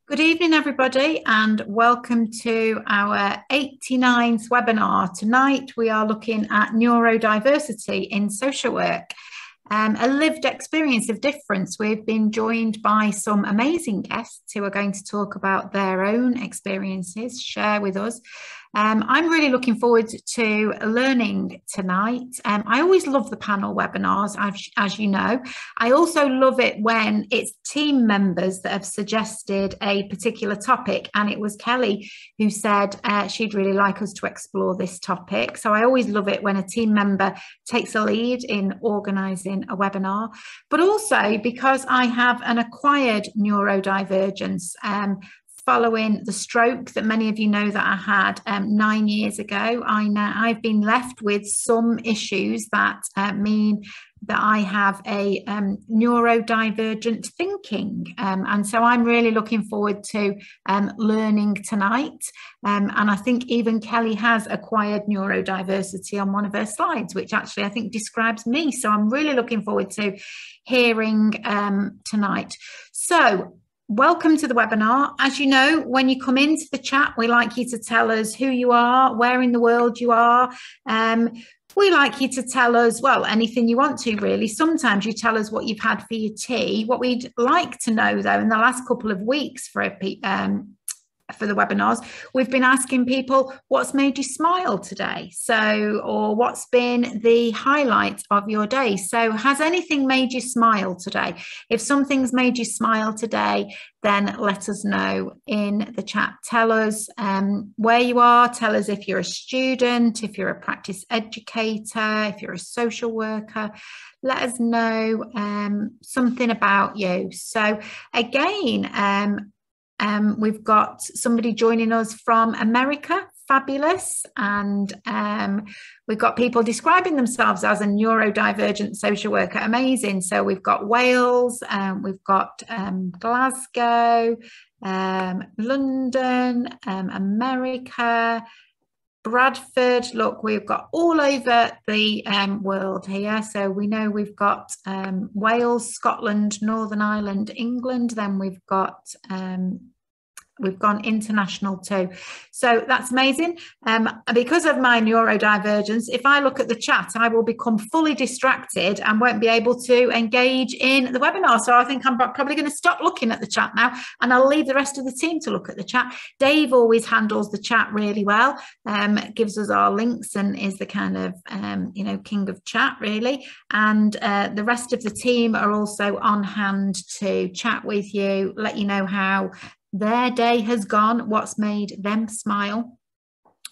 Good evening, everybody, and welcome to our 89th webinar. Tonight, we are looking at neurodiversity in social work, a lived experience of difference. We've been joined by some amazing guests who are going to talk about their own experiences, share with us. I'm really looking forward to learning tonight. I always love the panel webinars, as you know. I also love it when it's team members that have suggested a particular topic, and it was Kelly who said she'd really like us to explore this topic. So I always love it when a team member takes a lead in organising a webinar, but also because I have an acquired neurodivergence following the stroke that many of you know that I had 9 years ago. I've been left with some issues that mean that I have a neurodivergent thinking. And so I'm really looking forward to learning tonight. And I think even Kelly has acquired neurodiversity on one of her slides, which actually I think describes me. So I'm really looking forward to hearing tonight. So welcome to the webinar. As you know, when you come into the chat, we like you to tell us who you are, where in the world you are. We like you to tell us, well, anything you want to, really. Sometimes you tell us what you've had for your tea. What we'd like to know, though, in the last couple of weeks for the webinars, we've been asking people what's made you smile today, or what's been the highlight of your day. So has anything made you smile today? If something's made you smile today, then let us know in the chat. Tell us where you are. Tell us if you're a student, if you're a practice educator, if you're a social worker. Let us know something about you. So again, we've got somebody joining us from America, fabulous, and we've got people describing themselves as a neurodivergent social worker, amazing. So we've got Wales, we've got Glasgow, London, America, Bradford. Look, we've got all over the world here. So we know we've got Wales, Scotland, Northern Ireland, England. Then we've gone international too. So that's amazing. Because of my neurodivergence, if I look at the chat, I will become fully distracted and won't be able to engage in the webinar. So I think I'm probably going to stop looking at the chat now, and I'll leave the rest of the team to look at the chat. Dave always handles the chat really well, gives us our links and is the kind of, king of chat really. And the rest of the team are also on hand to chat with you, let you know how their day has gone, what's made them smile.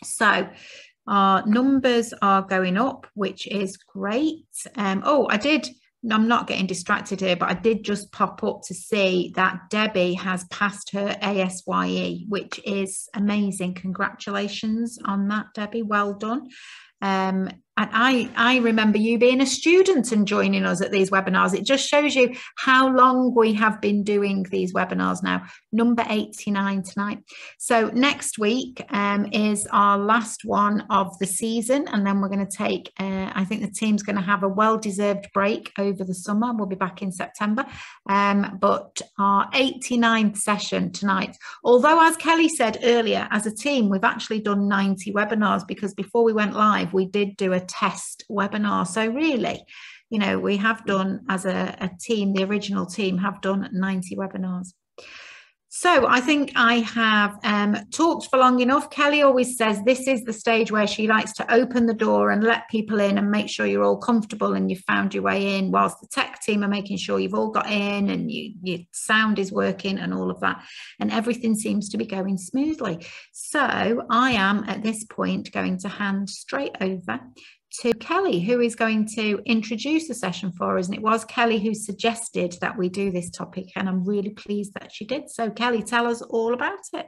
So our numbers are going up, which is great. I'm not getting distracted here, but I did just pop up to see that Debbie has passed her ASYE, which is amazing. Congratulations on that, Debbie. Well done. And I remember you being a student and joining us at these webinars. It just shows you how long we have been doing these webinars now. Number 89 tonight. So next week is our last one of the season, and then we're going to take, I think the team's going to have a well-deserved break over the summer. We'll be back in September. But our 89th session tonight, although as Kelly said earlier, as a team, we've actually done 90 webinars, because before we went live, we did do a test webinar. So really, we have done, as a team, the original team have done 90 webinars. So I think I have talked for long enough. Kelly always says this is the stage where she likes to open the door and let people in and make sure you're all comfortable and you've found your way in, whilst the tech team are making sure you've all got in and your sound is working and all of that. And everything seems to be going smoothly. So I am at this point going to hand straight over to Kelly, who is going to introduce the session for us. And it was Kelly who suggested that we do this topic, and I'm really pleased that she did. So Kelly, tell us all about it.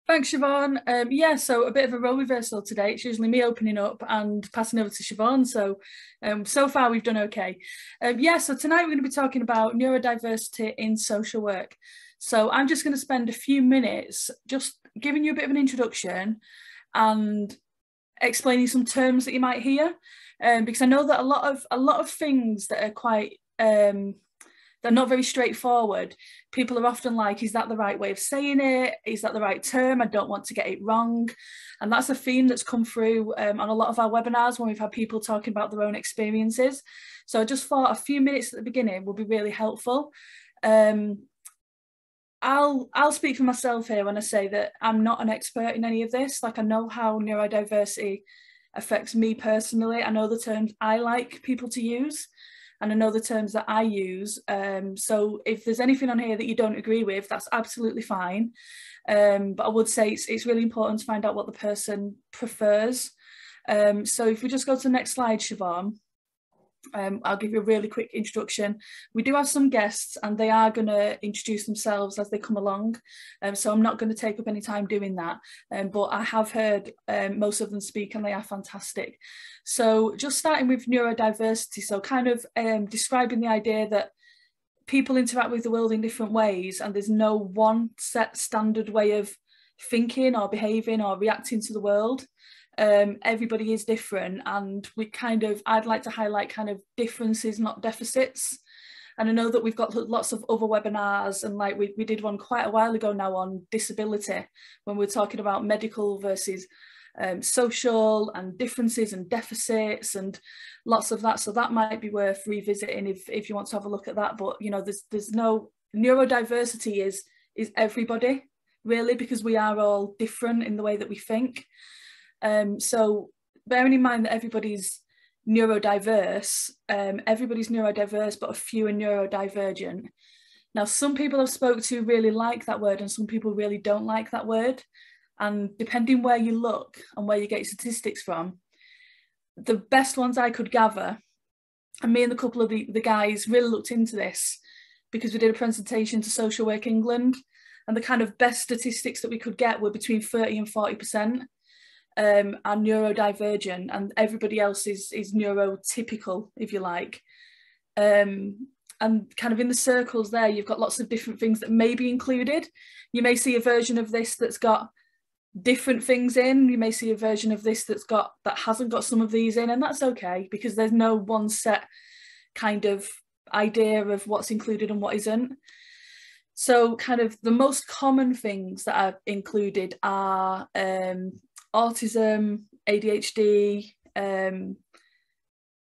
Thanks, Siobhan. So a bit of a role reversal today. It's usually me opening up and passing over to Siobhan. So far we've done okay. So tonight we're going to be talking about neurodiversity in social work. So I'm just going to spend a few minutes just giving you a bit of an introduction and explaining some terms that you might hear, because I know that a lot of things that are quite they're not very straightforward. People are often like, is that the right way of saying it? Is that the right term? I don't want to get it wrong. And that's a theme that's come through on a lot of our webinars when we've had people talking about their own experiences. So I just thought a few minutes at the beginning would be really helpful. I'll speak for myself here when I say that I'm not an expert in any of this. Like, I know how neurodiversity affects me personally. I know the terms I like people to use, and I know the terms that I use. So if there's anything on here that you don't agree with, that's absolutely fine. But I would say it's really important to find out what the person prefers. So if we just go to the next slide, Siobhan. I'll give you a really quick introduction. We do have some guests and they are going to introduce themselves as they come along. So I'm not going to take up any time doing that. But I have heard most of them speak and they are fantastic. So just starting with neurodiversity. So kind of describing the idea that people interact with the world in different ways and there's no one set standard way of thinking or behaving or reacting to the world. Everybody is different, and I'd like to highlight kind of differences, not deficits. And I know that we've got lots of other webinars, and like we did one quite a while ago now on disability, when we're talking about medical versus social, and differences and deficits and lots of that. So that might be worth revisiting if you want to have a look at that. But you know, there's no neurodiversity is everybody really, because we are all different in the way that we think. So bearing in mind that everybody's neurodiverse, but a few are neurodivergent. Now, some people I've spoke to really like that word and some people really don't like that word. And depending where you look and where you get your statistics from, the best ones I could gather, and me and a couple of the guys really looked into this because we did a presentation to Social Work England, and the kind of best statistics that we could get were between 30 and 40%. Are neurodivergent, and everybody else is neurotypical, if you like. And kind of in the circles there, you've got lots of different things that may be included. You may see a version of this that's got different things in. You may see a version of this that hasn't got some of these in, and that's okay, because there's no one set kind of idea of what's included and what isn't. So kind of the most common things that are included are autism, ADHD,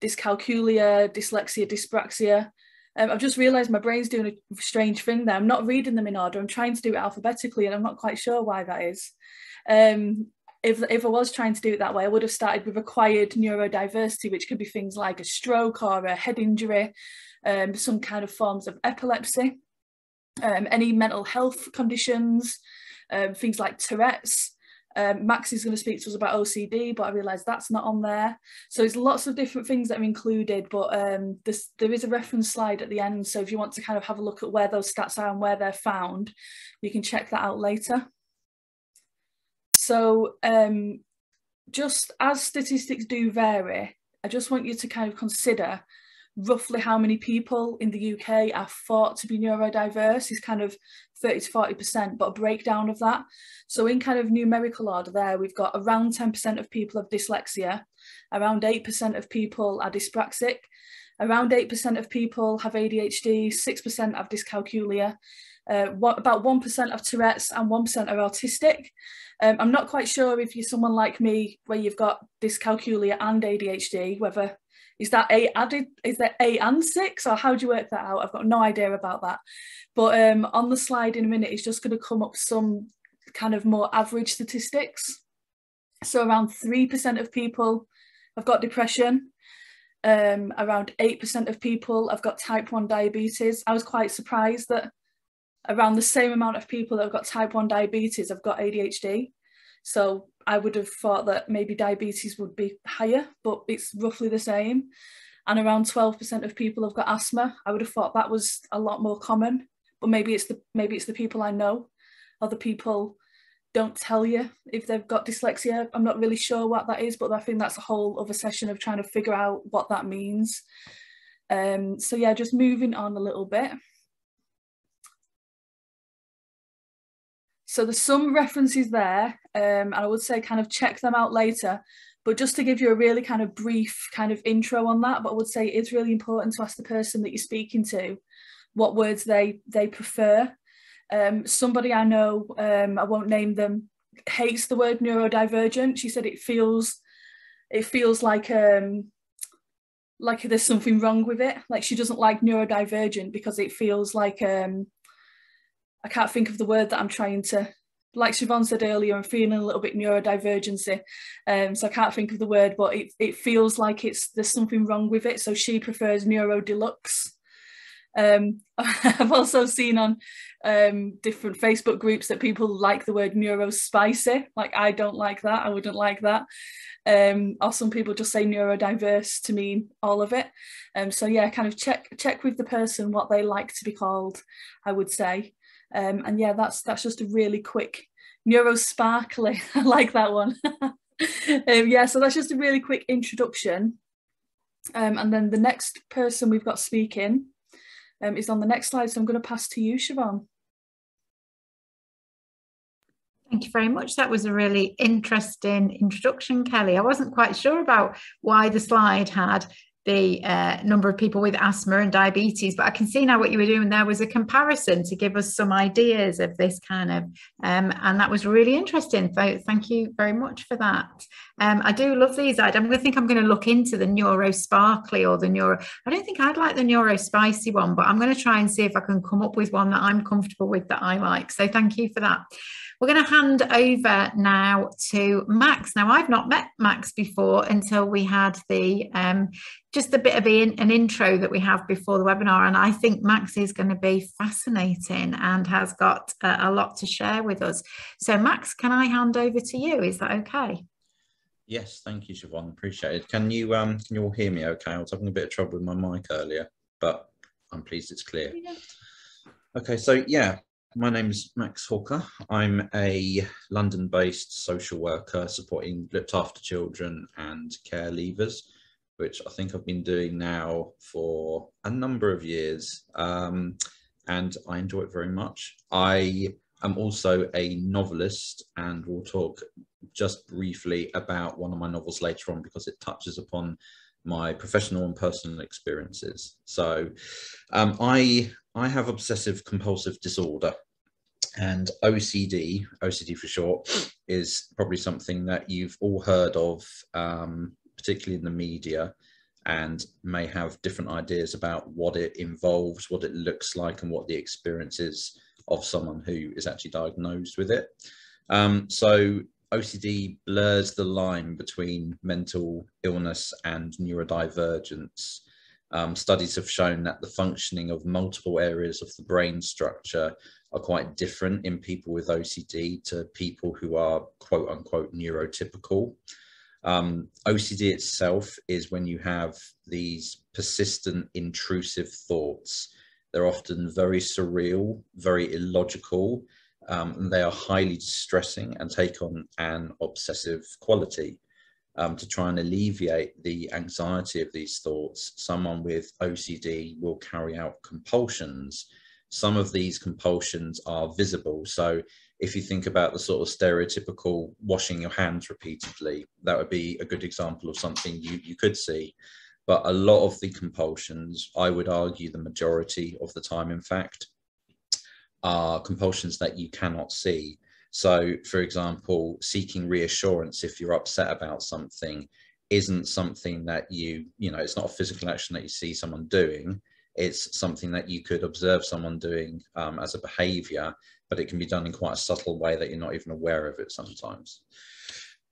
dyscalculia, dyslexia, dyspraxia. I've just realised my brain's doing a strange thing there. I'm not reading them in order. I'm trying to do it alphabetically, and I'm not quite sure why that is. If I was trying to do it that way, I would have started with acquired neurodiversity, which could be things like a stroke or a head injury, some kind of forms of epilepsy, any mental health conditions, things like Tourette's. Max is going to speak to us about OCD, but I realise that's not on there. So it's lots of different things that are included, but there is a reference slide at the end. So if you want to kind of have a look at where those stats are and where they're found, you can check that out later. So just as statistics do vary, I just want you to kind of consider roughly how many people in the UK are thought to be neurodiverse is kind of 30 to 40%, but a breakdown of that. So in kind of numerical order there, we've got around 10% of people have dyslexia, around 8% of people are dyspraxic, around 8% of people have ADHD, 6% have dyscalculia, about 1% have Tourette's, and 1% are autistic. I'm not quite sure if you're someone like me where you've got dyscalculia and ADHD, whether is that 8 added, is there 8 and 6, or how do you work that out? I've got no idea about that. But on the slide in a minute, it's just going to come up some kind of more average statistics. So around 3% of people have got depression. Around 8% of people have got type 1 diabetes. I was quite surprised that around the same amount of people that have got type 1 diabetes have got ADHD. So I would have thought that maybe diabetes would be higher, but it's roughly the same. And around 12% of people have got asthma. I would have thought that was a lot more common, but maybe it's the people I know. Other people don't tell you if they've got dyslexia. I'm not really sure what that is, but I think that's a whole other session of trying to figure out what that means. So yeah, just moving on a little bit. So there's some references there, and I would say kind of check them out later, but just to give you a really kind of brief kind of intro on that, but I would say it's really important to ask the person that you're speaking to what words they prefer. Somebody I know, I won't name them, hates the word neurodivergent. She said it feels like there's something wrong with it. Like, she doesn't like neurodivergent because it feels like I can't think of the word that I'm trying to, like Siobhan said earlier, I'm feeling a little bit neurodivergency. So I can't think of the word, but it feels like there's something wrong with it. So she prefers neuro deluxe. I've also seen on different Facebook groups that people like the word neuro spicy. Like, I don't like that. I wouldn't like that. Or some people just say neurodiverse to mean all of it. So yeah, kind of check with the person what they like to be called, I would say. And yeah, that's just a really quick neuro sparkly. I like that one. Yeah, so that's just a really quick introduction. And then the next person we've got speaking is on the next slide. So I'm going to pass to you, Siobhan. Thank you very much. That was a really interesting introduction, Kelly. I wasn't quite sure about why the slide had the number of people with asthma and diabetes, but I can see now what you were doing there was a comparison to give us some ideas of this kind of, and that was really interesting. So thank you very much for that. I do love these. I'm going to look into the neuro sparkly or the neuro. I don't think I'd like the neuro spicy one, but I'm going to try and see if I can come up with one that I'm comfortable with that I like. So thank you for that. We're going to hand over now to Max. Now, I've not met Max before until we had the just a bit of an intro that we have before the webinar, and I think Max is going to be fascinating and has got a lot to share with us. So Max, can I hand over to you? Is that okay? Yes, thank you, Siobhan. Appreciate it. Can you all hear me okay? I was having a bit of trouble with my mic earlier, but I'm pleased it's clear. Yeah. Okay, so yeah, my name is Max Hawker. I'm a London-based social worker supporting looked after children and care leavers, which I think I've been doing now for a number of years, and I enjoy it very much. I am also a novelist, and we'll talk just briefly about one of my novels later on because it touches upon my professional and personal experiences. So I have obsessive compulsive disorder, and OCD for short, is probably something that you've all heard of, particularly in the media, and may have different ideas about what it involves, what it looks like, and what the experience is of someone who is actually diagnosed with it. So OCD blurs the line between mental illness and neurodivergence. Studies have shown that the functioning of multiple areas of the brain structure are quite different in people with OCD to people who are quote unquote neurotypical. OCD itself is when you have these persistent intrusive thoughts. They're often very surreal, very illogical, and they are highly distressing and take on an obsessive quality. To try and alleviate the anxiety of these thoughts, someone with OCD will carry out compulsions. Some of these compulsions are visible. So if you think about the sort of stereotypical washing your hands repeatedly, that would be a good example of something you could see. But a lot of the compulsions, I would argue the majority of the time, in fact, are compulsions that you cannot see. So, for example, seeking reassurance if you're upset about something isn't something that it's not a physical action that you see someone doing. It's something that you could observe someone doing as a behavior, but it can be done in quite a subtle way that you're not even aware of it sometimes.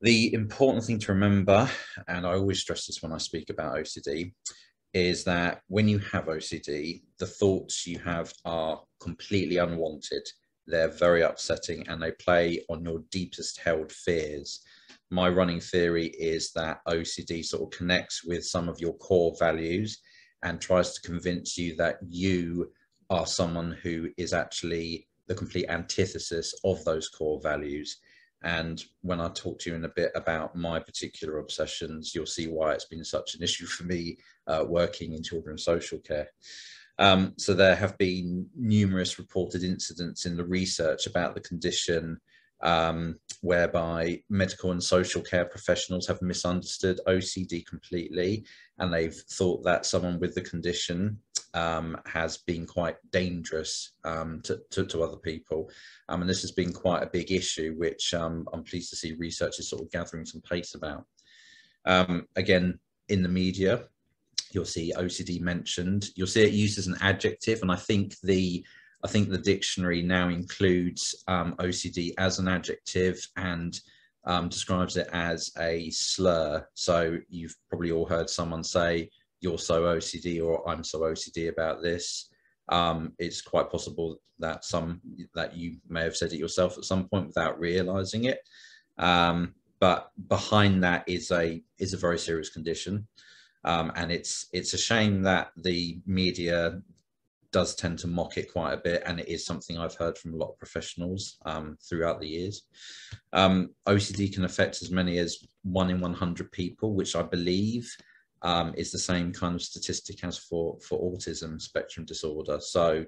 The important thing to remember, and I always stress this when I speak about OCD, is that when you have OCD, the thoughts you have are completely unwanted. They're very upsetting and they play on your deepest held fears. My running theory is that OCD sort of connects with some of your core values and tries to convince you that you are someone who is actually the complete antithesis of those core values. And when I talk to you in a bit about my particular obsessions, you'll see why it's been such an issue for me working in children's social care. So there have been numerous reported incidents in the research about the condition whereby medical and social care professionals have misunderstood OCD completely, and they've thought that someone with the condition has been quite dangerous to other people. And this has been quite a big issue, which I'm pleased to see research is sort of gathering some pace about. Again, in the media, you'll see OCD mentioned. You'll see it used as an adjective, and I think the dictionary now includes OCD as an adjective and describes it as a slur. So you've probably all heard someone say, "You're so OCD," or "I'm so OCD about this." It's quite possible that you may have said it yourself at some point without realizing it. But behind that is a very serious condition. And it's a shame that the media does tend to mock it quite a bit, and it is something I've heard from a lot of professionals throughout the years. OCD can affect as many as 1 in 100 people, which I believe is the same kind of statistic as for autism spectrum disorder. So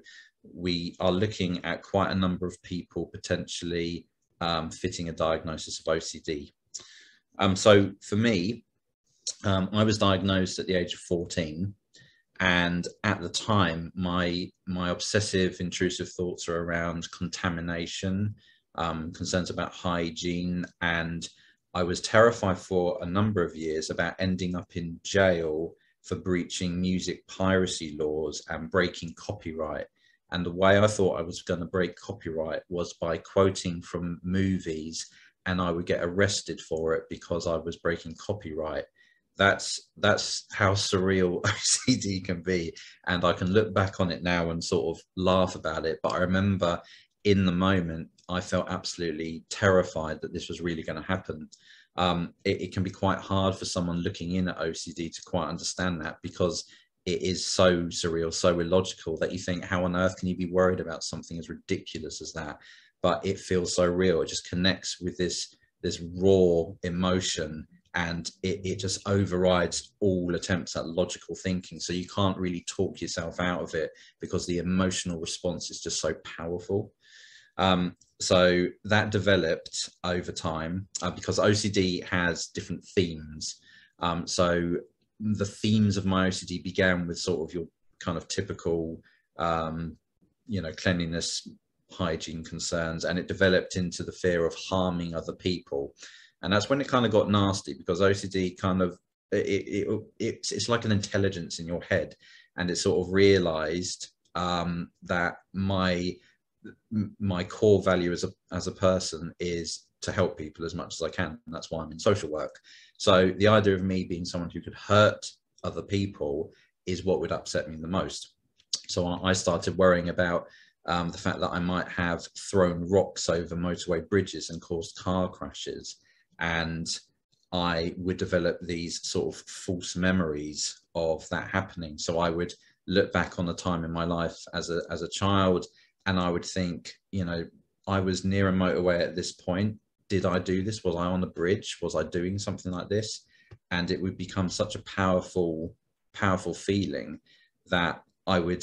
we are looking at quite a number of people potentially fitting a diagnosis of OCD. So for me, I was diagnosed at the age of 14. And at the time, my obsessive intrusive thoughts are around contamination, concerns about hygiene, and I was terrified for a number of years about ending up in jail for breaching music piracy laws and breaking copyright. And the way I thought I was going to break copyright was by quoting from movies, and I would get arrested for it because I was breaking copyright. That's how surreal OCD can be, and I can look back on it now and sort of laugh about it, but I remember in the moment I felt absolutely terrified that this was really going to happen. It can be quite hard for someone looking in at OCD to quite understand that, because it is so surreal, so illogical, that you think, how on earth can you be worried about something as ridiculous as that? But it feels so real. It just connects with this raw emotion, and it just overrides all attempts at logical thinking. So you can't really talk yourself out of it because the emotional response is just so powerful. So that developed over time because OCD has different themes. So the themes of my OCD began with sort of your kind of typical, cleanliness, hygiene concerns, and it developed into the fear of harming other people. And that's when it kind of got nasty, because OCD kind of, it's like an intelligence in your head. And it sort of realized that my core value as a person is to help people as much as I can. And that's why I'm in social work. So the idea of me being someone who could hurt other people is what would upset me the most. So I started worrying about the fact that I might have thrown rocks over motorway bridges and caused car crashes. And I would develop these sort of false memories of that happening. So I would look back on a time in my life as a child, and I would think, I was near a motorway at this point. Did I do this? Was I on a bridge? Was I doing something like this? And it would become such a powerful feeling that I would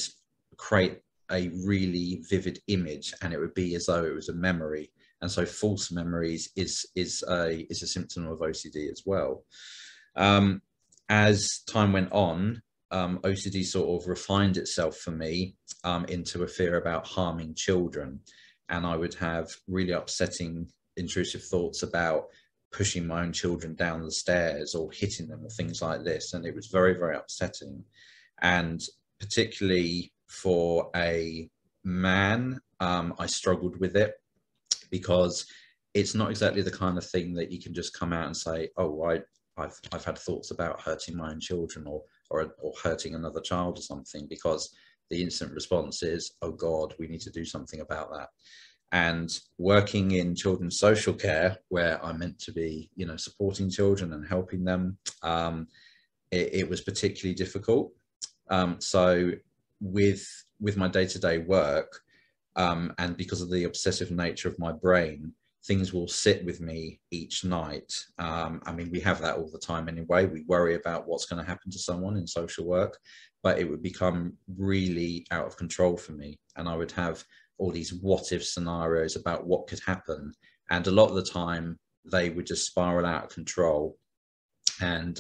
create a really vivid image, and it would be as though it was a memory. And so false memories is a symptom of OCD as well. As time went on, OCD sort of refined itself for me into a fear about harming children. And I would have really upsetting intrusive thoughts about pushing my own children down the stairs or hitting them or things like this. And it was very, very upsetting. And particularly for a man, I struggled with it, because it's not exactly the kind of thing that you can just come out and say, oh, I've had thoughts about hurting my own children or hurting another child or something, because the instant response is, oh God, we need to do something about that. And working in children's social care, where I'm meant to be, supporting children and helping them, it was particularly difficult. So with my day-to-day work, and because of the obsessive nature of my brain, things will sit with me each night. We have that all the time anyway. We worry about what's going to happen to someone in social work, but it would become really out of control for me. And I would have all these what-if scenarios about what could happen. And a lot of the time, they would just spiral out of control. And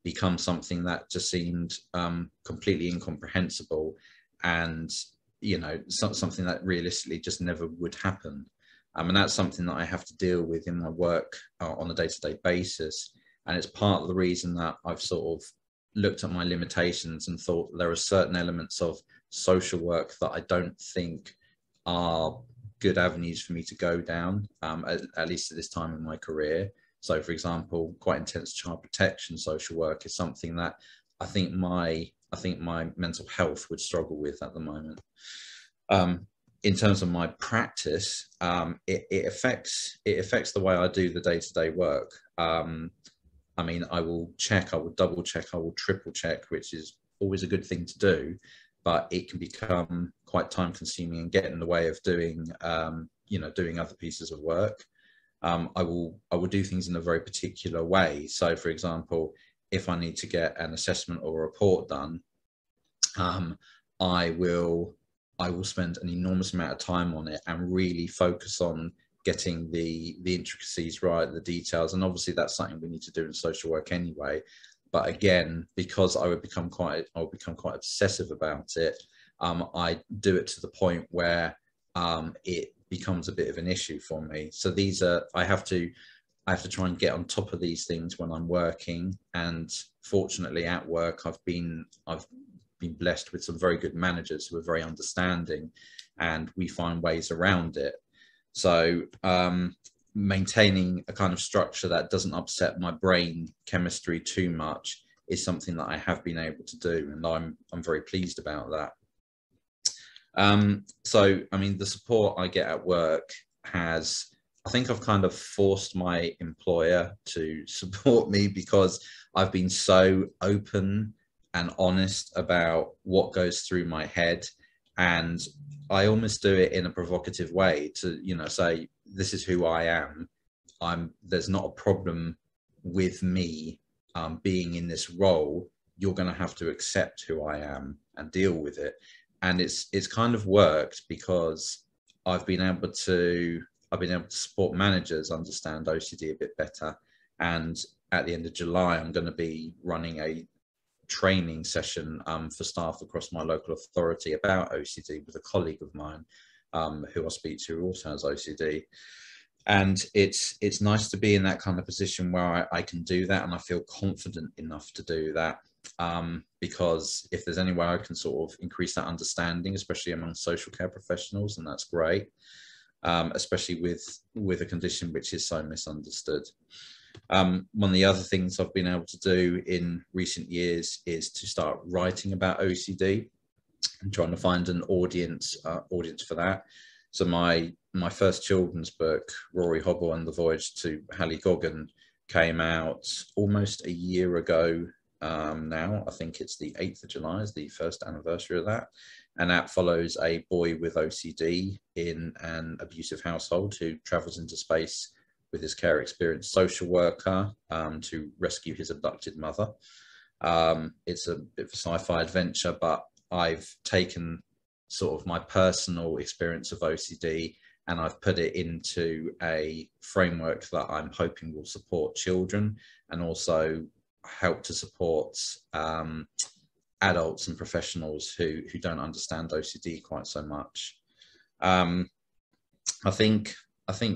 become something that just seemed completely incomprehensible, and something that realistically just never would happen. And that's something that I have to deal with in my work on a day-to-day basis. And it's part of the reason that I've sort of looked at my limitations and thought there are certain elements of social work that I don't think are good avenues for me to go down, at least at this time in my career. So, for example, quite intense child protection social work is something that I think my mental health would struggle with at the moment. In terms of my practice, it affects the way I do the day-to-day work. I mean, I will double check, I will triple check, which is always a good thing to do, but it can become quite time consuming and get in the way of doing, doing other pieces of work. I will do things in a very particular way. So, for example, if I need to get an assessment or a report done, I will spend an enormous amount of time on it and really focus on getting the intricacies right, the details. And obviously that's something we need to do in social work anyway. But again, because I would become quite obsessive about it, I do it to the point where it becomes a bit of an issue for me. So I have to try and get on top of these things when I'm working. And fortunately at work, I've been blessed with some very good managers who are very understanding, and we find ways around it. So maintaining a kind of structure that doesn't upset my brain chemistry too much is something that I have been able to do, and I'm very pleased about that. So, I mean, the support I get at work I think I've kind of forced my employer to support me, because I've been so open and honest about what goes through my head, and I almost do it in a provocative way to, say, this is who I am. There's not a problem with me being in this role. You're going to have to accept who I am and deal with it. And it's kind of worked, because I've been able to support managers understand OCD a bit better. And at the end of July, I'm going to be running a training session for staff across my local authority about OCD with a colleague of mine who I speak to, who also has OCD. And it's nice to be in that kind of position where I can do that, and I feel confident enough to do that, because if there's any way I can sort of increase that understanding, especially among social care professionals, and that's great, especially with a condition which is so misunderstood. One of the other things I've been able to do in recent years is to start writing about OCD and trying to find an audience for that. So my first children's book, Rory Hobble and the Voyage to Hallygoggin, came out almost a year ago now. I think it's the 8th of July is the first anniversary of that. And that follows a boy with OCD in an abusive household who travels into space with his care experienced social worker to rescue his abducted mother. It's a bit of a sci-fi adventure, but I've taken sort of my personal experience of OCD and I've put it into a framework that I'm hoping will support children and also help to support adults and professionals who don't understand OCD quite so much. I think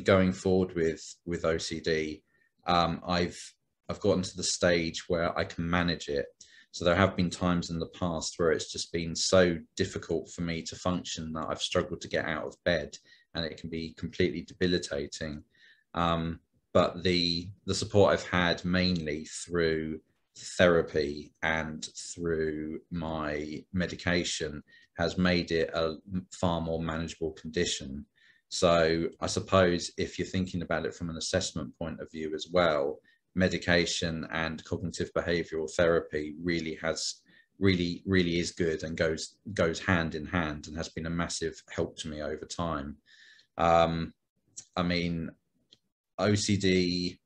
going forward with OCD, I've gotten to the stage where I can manage it. So there have been times in the past where it's just been so difficult for me to function that I've struggled to get out of bed, and it can be completely debilitating. But the support I've had mainly through therapy and through my medication has made it a far more manageable condition. So I suppose if you're thinking about it from an assessment point of view as well, medication and cognitive behavioral therapy really is good and goes hand in hand and has been a massive help to me over time. I mean, OCD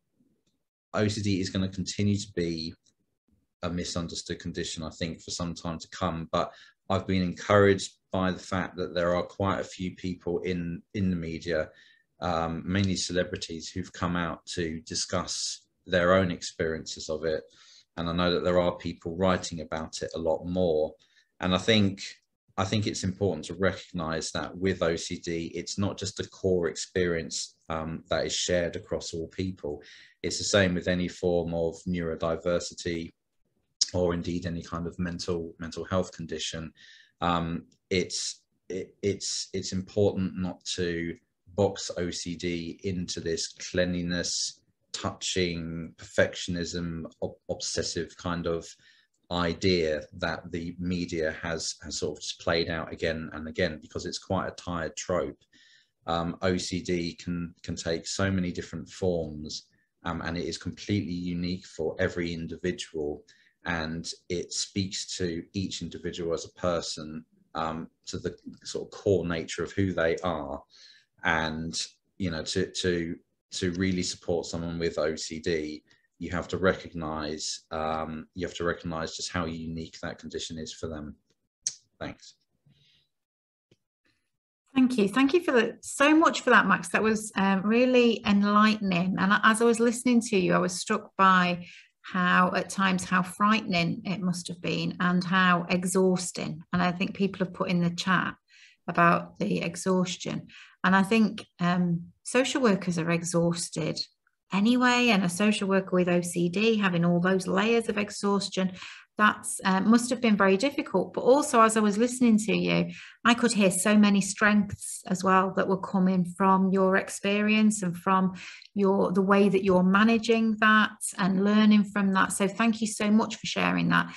is going to continue to be a misunderstood condition, I think, for some time to come, but I've been encouraged by the fact that there are quite a few people in the media, mainly celebrities, who've come out to discuss their own experiences of it. and I know that there are people writing about it a lot more. And I think it's important to recognize that with OCD, it's not just a core experience that is shared across all people. It's the same with any form of neurodiversity, or indeed any kind of mental health condition. It's important not to box OCD into this cleanliness, touching, perfectionism, obsessive kind of idea that the media has sort of just played out again and again, because it's quite a tired trope. OCD can take so many different forms, and it is completely unique for every individual, and it speaks to each individual as a person, to the sort of core nature of who they are. And you know, to really support someone with OCD, you have to recognize just how unique that condition is for them. Thanks. Thank you for so much for that, Max. That was really enlightening. And as I was listening to you, I was struck by how at times how frightening it must have been, and how exhausting. And I think people have put in the chat about the exhaustion. And I think social workers are exhausted anyway, and a social worker with OCD having all those layers of exhaustion, that's must have been very difficult. But also, as I was listening to you, I could hear so many strengths as well that were coming from your experience and from the way that you're managing that and learning from that. So thank you so much for sharing that.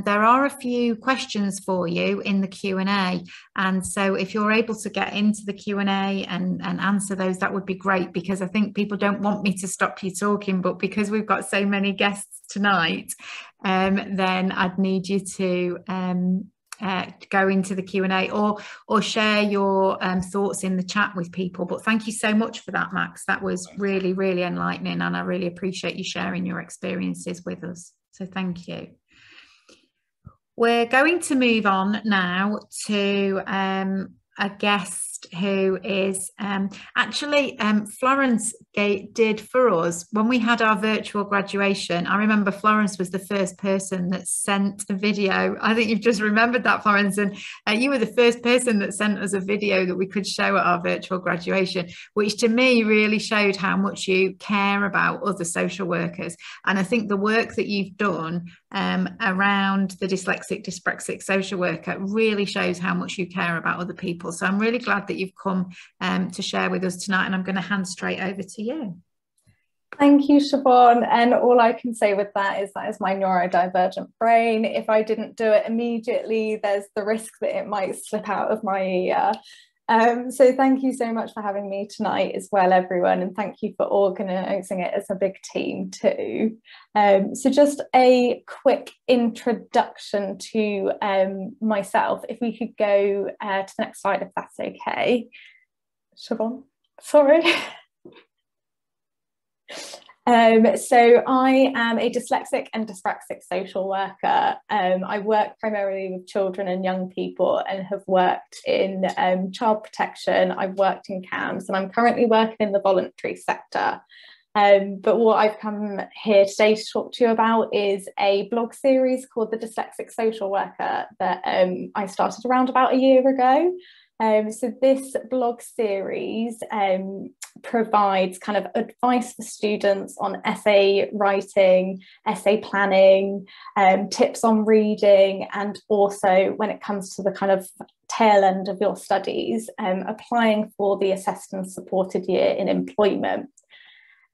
There are a few questions for you in the Q&A, and so if you're able to get into the Q&A and answer those, that would be great, because I think people don't want me to stop you talking, but because we've got so many guests tonight, then I'd need you to go into the Q&A or share your thoughts in the chat with people. But thank you so much for that, Max. That was really, really enlightening, and I really appreciate you sharing your experiences with us. So thank you. We're going to move on now to a guest who is actually Florence did for us when we had our virtual graduation. I remember Florence was the first person that sent a video. I think you've just remembered that, Florence, and you were the first person that sent us a video that we could show at our virtual graduation, which to me really showed how much you care about other social workers. And I think the work that you've done around the dyslexic social worker really shows how much you care about other people. So I'm really glad that you've come to share with us tonight, and I'm going to hand straight over to you. Thank you, Siobhan. And all I can say with that is my neurodivergent brain. If I didn't do it immediately, there's the risk that it might slip out of my ear. So thank you so much for having me tonight as well, everyone, and thank you for organising it as a big team too. So just a quick introduction to myself. If we could go to the next slide, if that's okay. Siobhan, sorry. So I am a dyslexic and dyspraxic social worker. I work primarily with children and young people and have worked in child protection. I've worked in CAMS, and I'm currently working in the voluntary sector. But what I've come here today to talk to you about is a blog series called The Dyslexic Social Worker that I started around about a year ago. So this blog series provides kind of advice for students on essay writing, essay planning, tips on reading, and also when it comes to the kind of tail end of your studies, applying for the assessed and supported year in employment.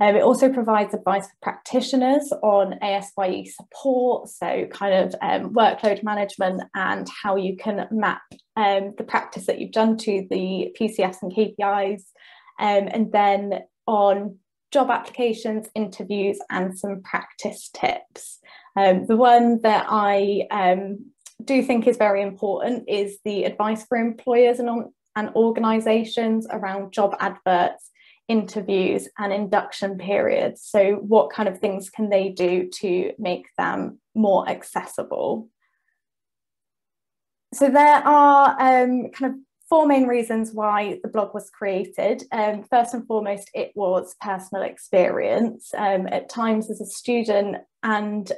It also provides advice for practitioners on ASYE support, so kind of workload management and how you can map the practice that you've done to the PCFs and KPIs, and then on job applications, interviews, and some practice tips. The one that I do think is very important is the advice for employers and organisations around job adverts, interviews, and induction periods. So what kind of things can they do to make them more accessible? So there are kind of four main reasons why the blog was created. First and foremost, it was personal experience. At times as a student and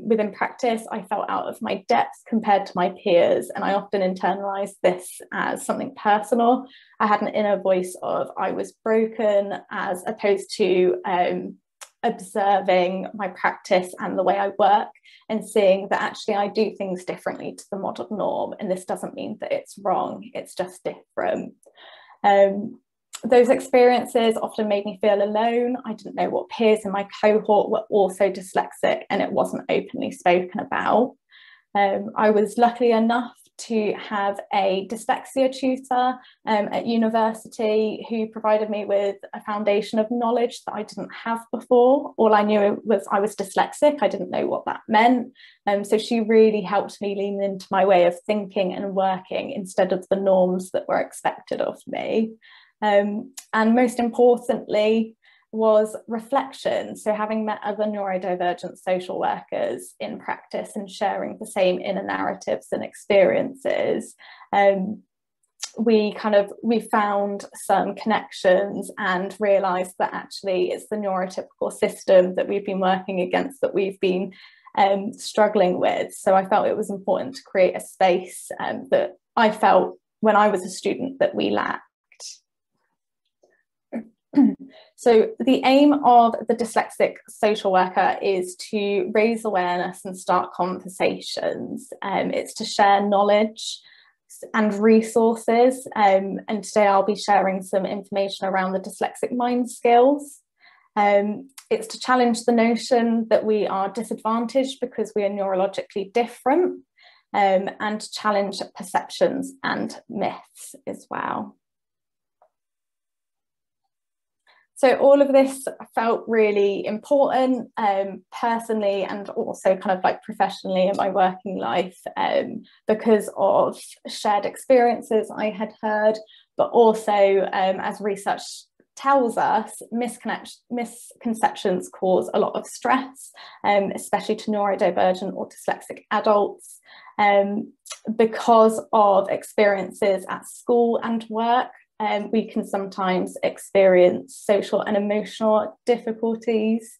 within practice, I felt out of my depth compared to my peers, and I often internalised this as something personal. I had an inner voice of I was broken, as opposed to observing my practice and the way I work and seeing that actually I do things differently to the modern norm, and this doesn't mean that it's wrong, it's just different. Those experiences often made me feel alone. I didn't know what peers in my cohort were also dyslexic, and it wasn't openly spoken about. I was lucky enough to have a dyslexia tutor at university who provided me with a foundation of knowledge that I didn't have before. All I knew was I was dyslexic. I didn't know what that meant. So she really helped me lean into my way of thinking and working instead of the norms that were expected of me. And most importantly was reflection. So having met other neurodivergent social workers in practice and sharing the same inner narratives and experiences, we found some connections and realized that actually it's the neurotypical system that we've been working against that we've been struggling with. So I felt it was important to create a space that I felt when I was a student that we lacked. So the aim of the dyslexic social worker is to raise awareness and start conversations. It's to share knowledge and resources. And today I'll be sharing some information around the dyslexic mind skills. It's to challenge the notion that we are disadvantaged because we are neurologically different, and to challenge perceptions and myths as well. So all of this felt really important personally and also kind of like professionally in my working life, because of shared experiences I had heard, but also as research tells us, misconceptions cause a lot of stress, especially to neurodivergent or dyslexic adults, because of experiences at school and work. We can sometimes experience social and emotional difficulties.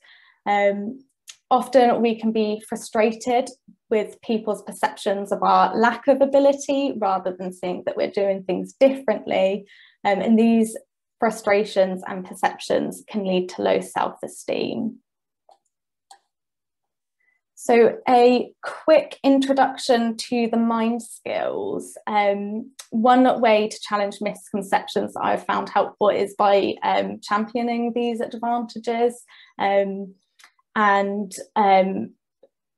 Often we can be frustrated with people's perceptions of our lack of ability rather than seeing that we're doing things differently. And these frustrations and perceptions can lead to low self-esteem. So a quick introduction to the mind skills. One way to challenge misconceptions that I've found helpful is by championing these advantages and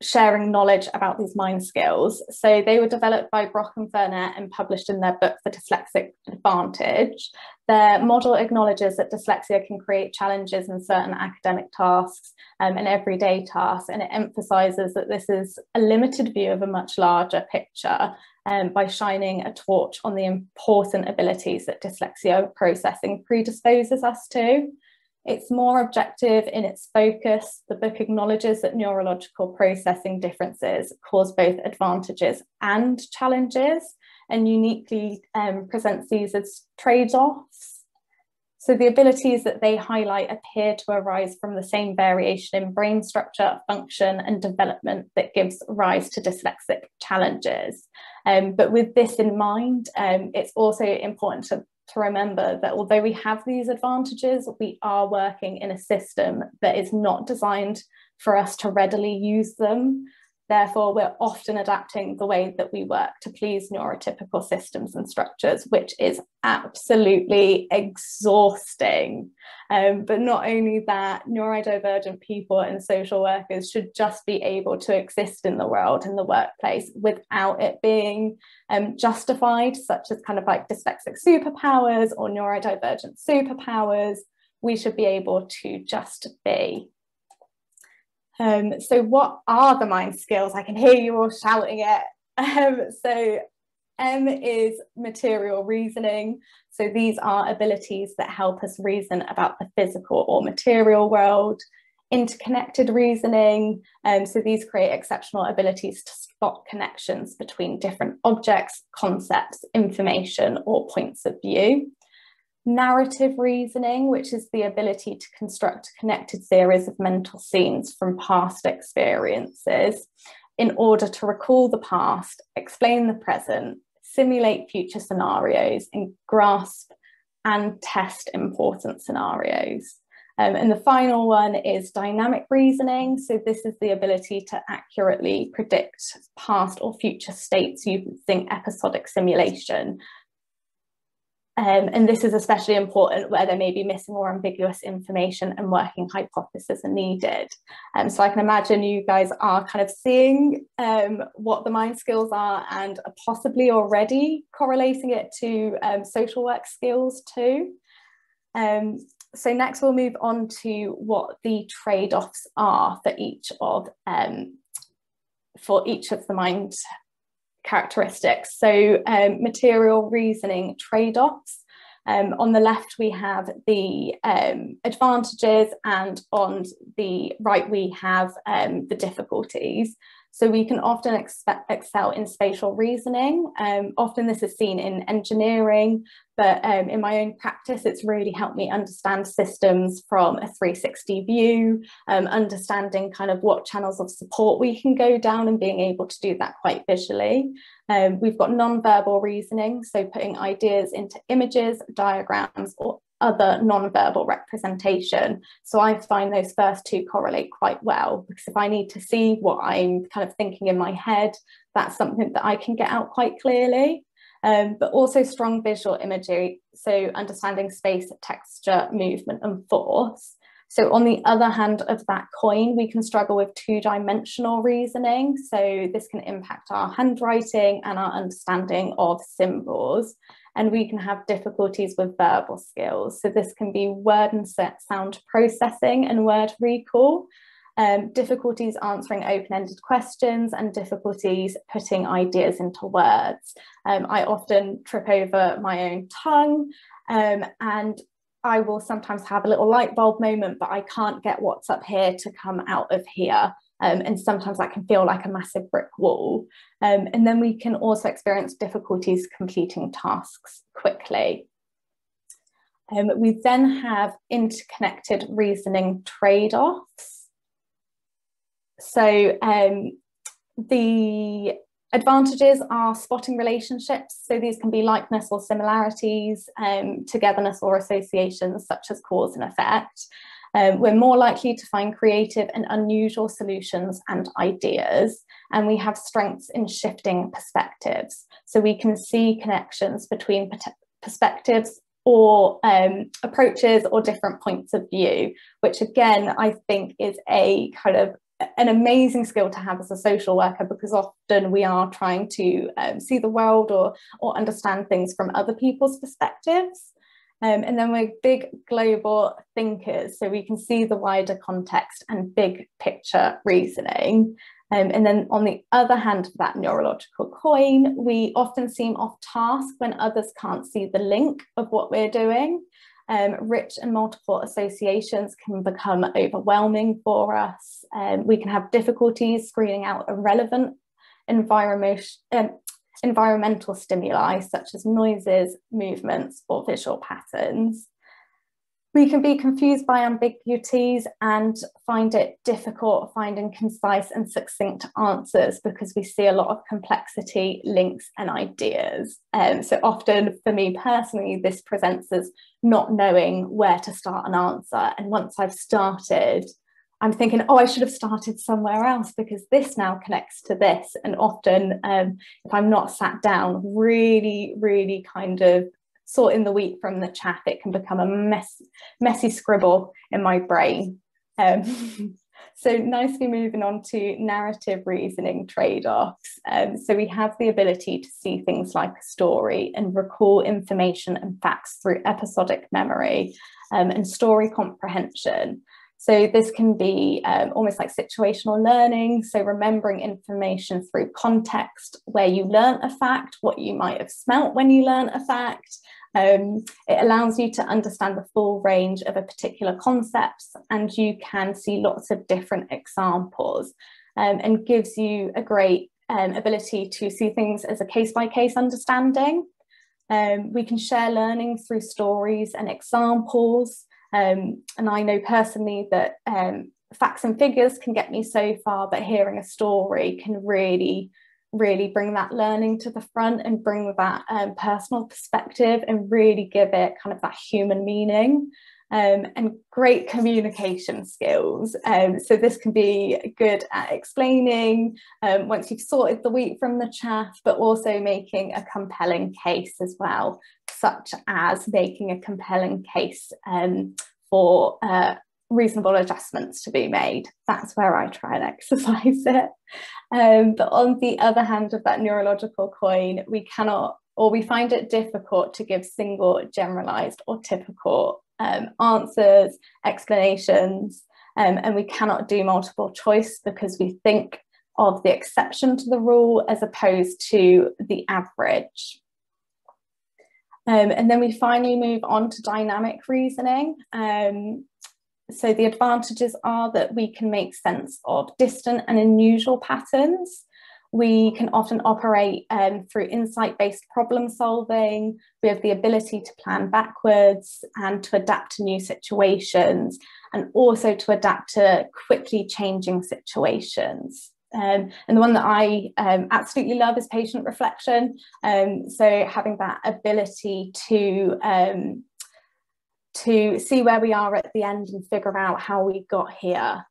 sharing knowledge about these mind skills. So they were developed by Brock and Burnett and published in their book, The Dyslexic Advantage. Their model acknowledges that dyslexia can create challenges in certain academic tasks and everyday tasks, and it emphasises that this is a limited view of a much larger picture by shining a torch on the important abilities that dyslexia processing predisposes us to. It's more objective in its focus. The book acknowledges that neurological processing differences cause both advantages and challenges, and uniquely presents these as trade-offs. So the abilities that they highlight appear to arise from the same variation in brain structure, function, and development that gives rise to dyslexic challenges. But with this in mind, it's also important to remember that although we have these advantages, we are working in a system that is not designed for us to readily use them. Therefore, we're often adapting the way that we work to please neurotypical systems and structures, which is absolutely exhausting. But not only that, neurodivergent people and social workers should just be able to exist in the world, in the workplace, without it being justified, such as kind of like dyslexic superpowers or neurodivergent superpowers. We should be able to just be. So what are the mind skills? I can hear you all shouting it. So M is material reasoning. So these are abilities that help us reason about the physical or material world. interconnected reasoning. So these create exceptional abilities to spot connections between different objects, concepts, information, or points of view. Narrative reasoning, which is the ability to construct a connected series of mental scenes from past experiences in order to recall the past, explain the present, simulate future scenarios, and grasp and test important scenarios. And the final one is dynamic reasoning. So this is the ability to accurately predict past or future states using episodic simulation. And this is especially important where there may be missing or ambiguous information and working hypotheses are needed. So I can imagine you guys are kind of seeing what the mind skills are and are possibly already correlating it to social work skills too. So next we'll move on to what the trade-offs are for each of the mind characteristics. So material reasoning trade-offs. On the left we have the advantages, and on the right we have the difficulties. So we can often excel in spatial reasoning. Often this is seen in engineering, but in my own practice, it's really helped me understand systems from a 360 view, understanding kind of what channels of support we can go down and being able to do that quite visually. We've got non-verbal reasoning, so putting ideas into images, diagrams, or other non-verbal representation. So I find those first two correlate quite well, because if I need to see what I'm kind of thinking in my head, that's something that I can get out quite clearly. But also strong visual imagery, so understanding space, texture, movement, and force. So on the other hand of that coin, we can struggle with two-dimensional reasoning. So this can impact our handwriting and our understanding of symbols. And we can have difficulties with verbal skills. So this can be word and sound processing and word recall, difficulties answering open-ended questions, and difficulties putting ideas into words. I often trip over my own tongue, and I will sometimes have a little light bulb moment, but I can't get what's up here to come out of here. And sometimes that can feel like a massive brick wall. And then we can also experience difficulties completing tasks quickly. We then have interconnected reasoning trade-offs. So the advantages are spotting relationships. So these can be likeness or similarities, togetherness or associations such as cause and effect. We're more likely to find creative and unusual solutions and ideas, and we have strengths in shifting perspectives. So we can see connections between perspectives or approaches or different points of view, which again, I think is a kind of an amazing skill to have as a social worker, because often we are trying to see the world or understand things from other people's perspectives. And then we're big global thinkers, so we can see the wider context and big picture reasoning. And then on the other hand of that neurological coin, we often seem off task when others can't see the link of what we're doing. Rich and multiple associations can become overwhelming for us. We can have difficulties screening out irrelevant environmental stimuli such as noises, movements, or visual patterns. We can be confused by ambiguities and find it difficult finding concise and succinct answers because we see a lot of complexity, links, and ideas. So often, for me personally, this presents as not knowing where to start an answer. And once I've started, I'm thinking, oh, I should have started somewhere else because this now connects to this. And often, if I'm not sat down, really kind of sorting the wheat from the chaff, it can become a messy scribble in my brain. So nicely moving on to narrative reasoning trade-offs. So we have the ability to see things like a story and recall information and facts through episodic memory and story comprehension. So this can be almost like situational learning, so remembering information through context, where you learn a fact, what you might have smelt when you learn a fact, It allows you to understand the full range of a particular concept, and you can see lots of different examples, and gives you a great ability to see things as a case-by-case understanding. We can share learning through stories and examples, and I know personally that facts and figures can get me so far, but hearing a story can really bring that learning to the front and bring that personal perspective and really give it kind of that human meaning, and great communication skills. So this can be good at explaining once you've sorted the wheat from the chaff, but also making a compelling case as well, such as making a compelling case for reasonable adjustments to be made. That's where I try and exercise it. But on the other hand of that neurological coin, we cannot, or we find it difficult to give single, generalized or typical answers, explanations, and we cannot do multiple choice because we think of the exception to the rule as opposed to the average. And then we finally move on to dynamic reasoning. So the advantages are that we can make sense of distant and unusual patterns. We can often operate through insight-based problem solving. We have the ability to plan backwards and to adapt to new situations, and also to adapt to quickly changing situations. And the one that I absolutely love is patient reflection. So having that ability to see where we are at the end and figure out how we got here,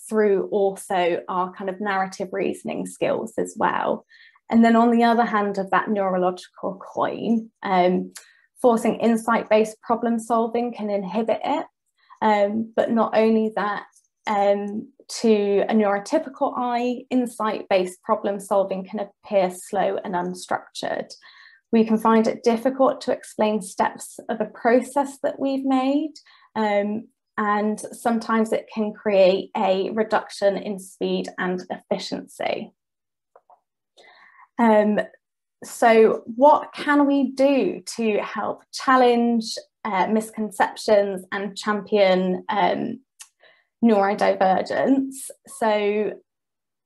through also our kind of narrative reasoning skills as well. And then on the other hand of that neurological coin, forcing insight-based problem solving can inhibit it. But not only that, to a neurotypical eye, insight-based problem solving can appear slow and unstructured. We can find it difficult to explain steps of a process that we've made, and sometimes it can create a reduction in speed and efficiency. So what can we do to help challenge misconceptions and champion neurodivergence? So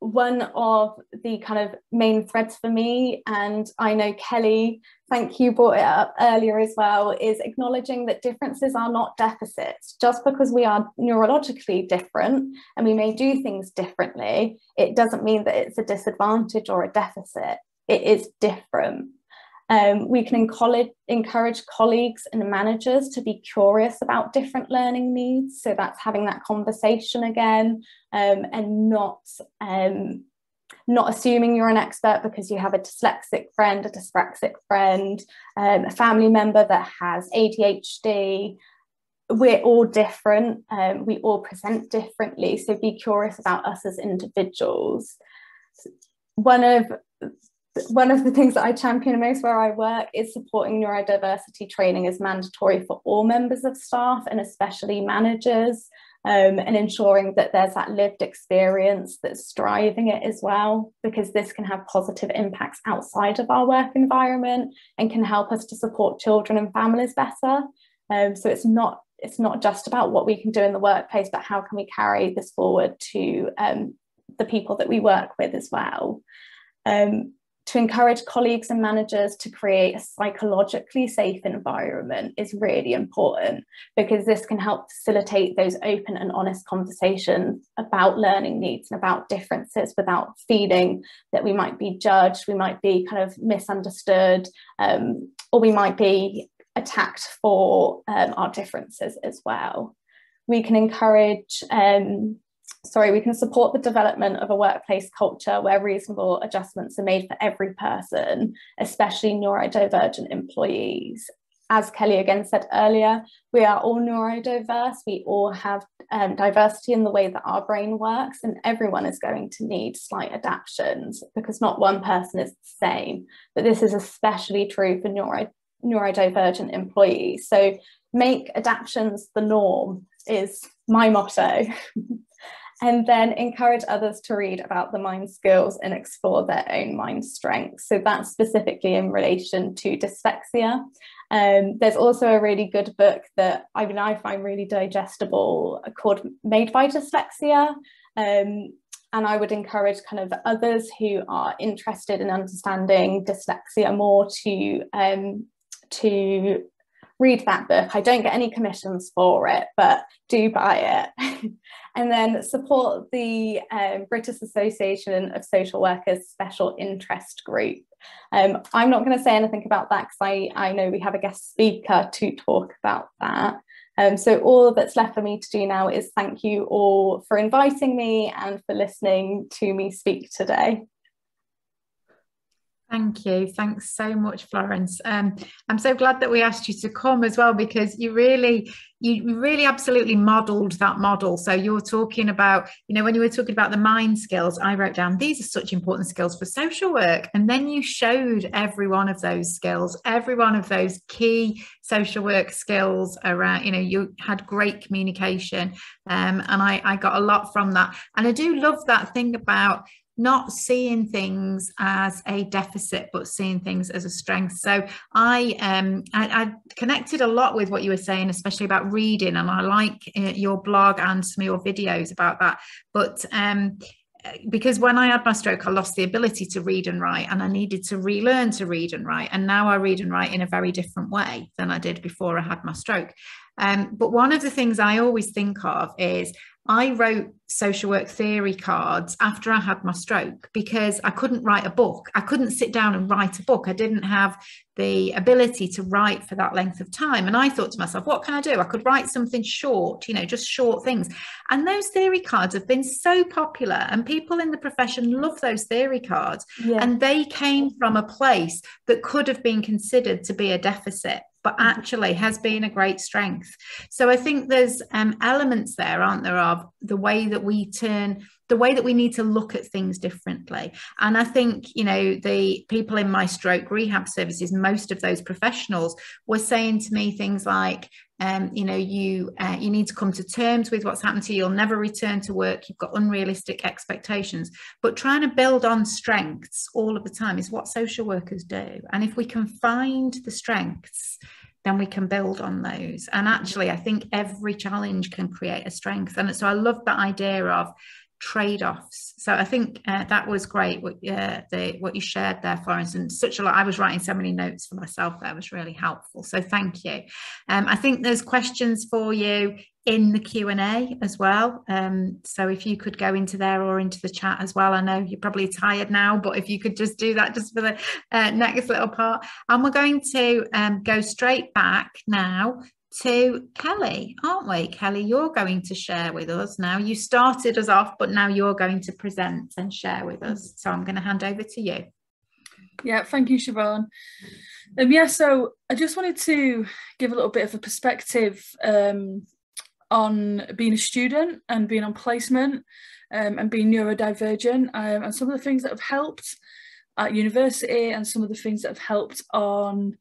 one of the kind of main threads for me, and I know Kelly, thank you, brought it up earlier as well, is acknowledging that differences are not deficits. Just because we are neurologically different and we may do things differently, it doesn't mean that it's a disadvantage or a deficit. It is different. We can encourage colleagues and managers to be curious about different learning needs. So that's having that conversation again, and not assuming you're an expert because you have a dyslexic friend, a dyspraxic friend, a family member that has ADHD. We're all different. We all present differently. So be curious about us as individuals. One of the things that I champion most where I work is supporting neurodiversity training as mandatory for all members of staff and especially managers, and ensuring that there's that lived experience that's driving it as well, because this can have positive impacts outside of our work environment and can help us to support children and families better. So it's not just about what we can do in the workplace, but how can we carry this forward to the people that we work with as well. To encourage colleagues and managers to create a psychologically safe environment is really important, because this can help facilitate those open and honest conversations about learning needs and about differences without feeling that we might be judged, we might be kind of misunderstood, or we might be attacked for our differences as well. We can we can support the development of a workplace culture where reasonable adjustments are made for every person, especially neurodivergent employees. As Kelly again said earlier, we are all neurodiverse. We all have diversity in the way that our brain works, and everyone is going to need slight adaptations because not one person is the same. But this is especially true for neurodivergent employees. So make adaptations the norm is my motto. And then encourage others to read about the mind skills and explore their own mind strengths. So that's specifically in relation to dyslexia. There's also a really good book that I find really digestible called Made by Dyslexia. And I would encourage kind of others who are interested in understanding dyslexia more to read that book. I don't get any commissions for it, but do buy it. And then support the British Association of Social Workers Special Interest Group. I'm not going to say anything about that because I know we have a guest speaker to talk about that. So all that's left for me to do now is thank you all for inviting me and for listening to me speak today. Thank you. Thanks so much, Florence. I'm so glad that we asked you to come as well, because you really absolutely modelled that model. So you're talking about, when you were talking about the mind skills, I wrote down, these are such important skills for social work. And then you showed every one of those skills, every one of those key social work skills around, you had great communication. And I got a lot from that. And I do love that thing about not seeing things as a deficit, but seeing things as a strength. So I connected a lot with what you were saying, especially about reading, and I like your blog and some of your videos about that. But because when I had my stroke, I lost the ability to read and write, and I needed to relearn to read and write. And now I read and write in a very different way than I did before I had my stroke. But one of the things I always think of is I wrote social work theory cards after I had my stroke because I couldn't write a book. I couldn't sit down and write a book. I didn't have the ability to write for that length of time. And I thought to myself, what can I do? I could write something short, just short things. And those theory cards have been so popular, and people in the profession love those theory cards. Yeah. And they came from a place that could have been considered to be a deficit, but actually has been a great strength. So I think there's elements there, aren't there, of the way that we need to look at things differently. And I think, the people in my stroke rehab services, most of those professionals were saying to me things like, you need to come to terms with what's happened to you. You'll never return to work. You've got unrealistic expectations. But trying to build on strengths all of the time is what social workers do. And if we can find the strengths, then we can build on those. And actually, I think every challenge can create a strength. And so I love that idea of trade-offs. So I think that was great what you shared there, Florence, and such a lot. I was writing so many notes for myself that was really helpful, so thank you. I think there's questions for you in the Q&A as well, so if you could go into there or into the chat as well. I know you're probably tired now, but if you could just do that just for the next little part. And we're going to go straight back now to Kelly, aren't we? Kelly, you're going to share with us now. You started us off, but now you're going to present and share with us. So I'm going to hand over to you. Yeah, thank you, Siobhan. So I just wanted to give a little bit of a perspective on being a student and being on placement and being neurodivergent, and some of the things that have helped at university and some of the things that have helped on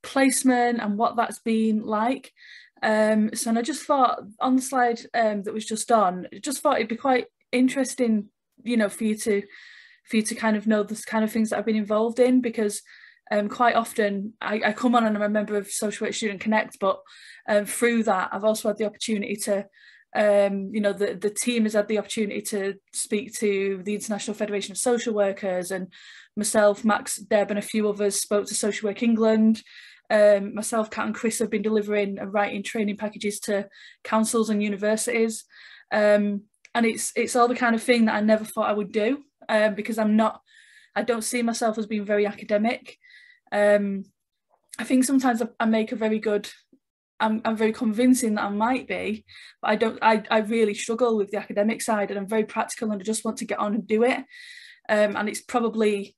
placement and what that's been like. And I just thought on the slide that was just on, just thought it'd be quite interesting, for you to kind of know the kind of things that I've been involved in, because quite often I come on and I'm a member of Social Work Student Connect, but through that I've also had the opportunity to the team has had the opportunity to speak to the International Federation of Social Workers, and myself, Max, Deb and a few others spoke to Social Work England. Myself, Kat and Chris have been delivering and writing training packages to councils and universities, and it's all the kind of thing that I never thought I would do, because I don't see myself as being very academic. I think sometimes I make a very good, I'm very convincing that I might be, but I really struggle with the academic side, and I'm very practical and I just want to get on and do it. And it's probably,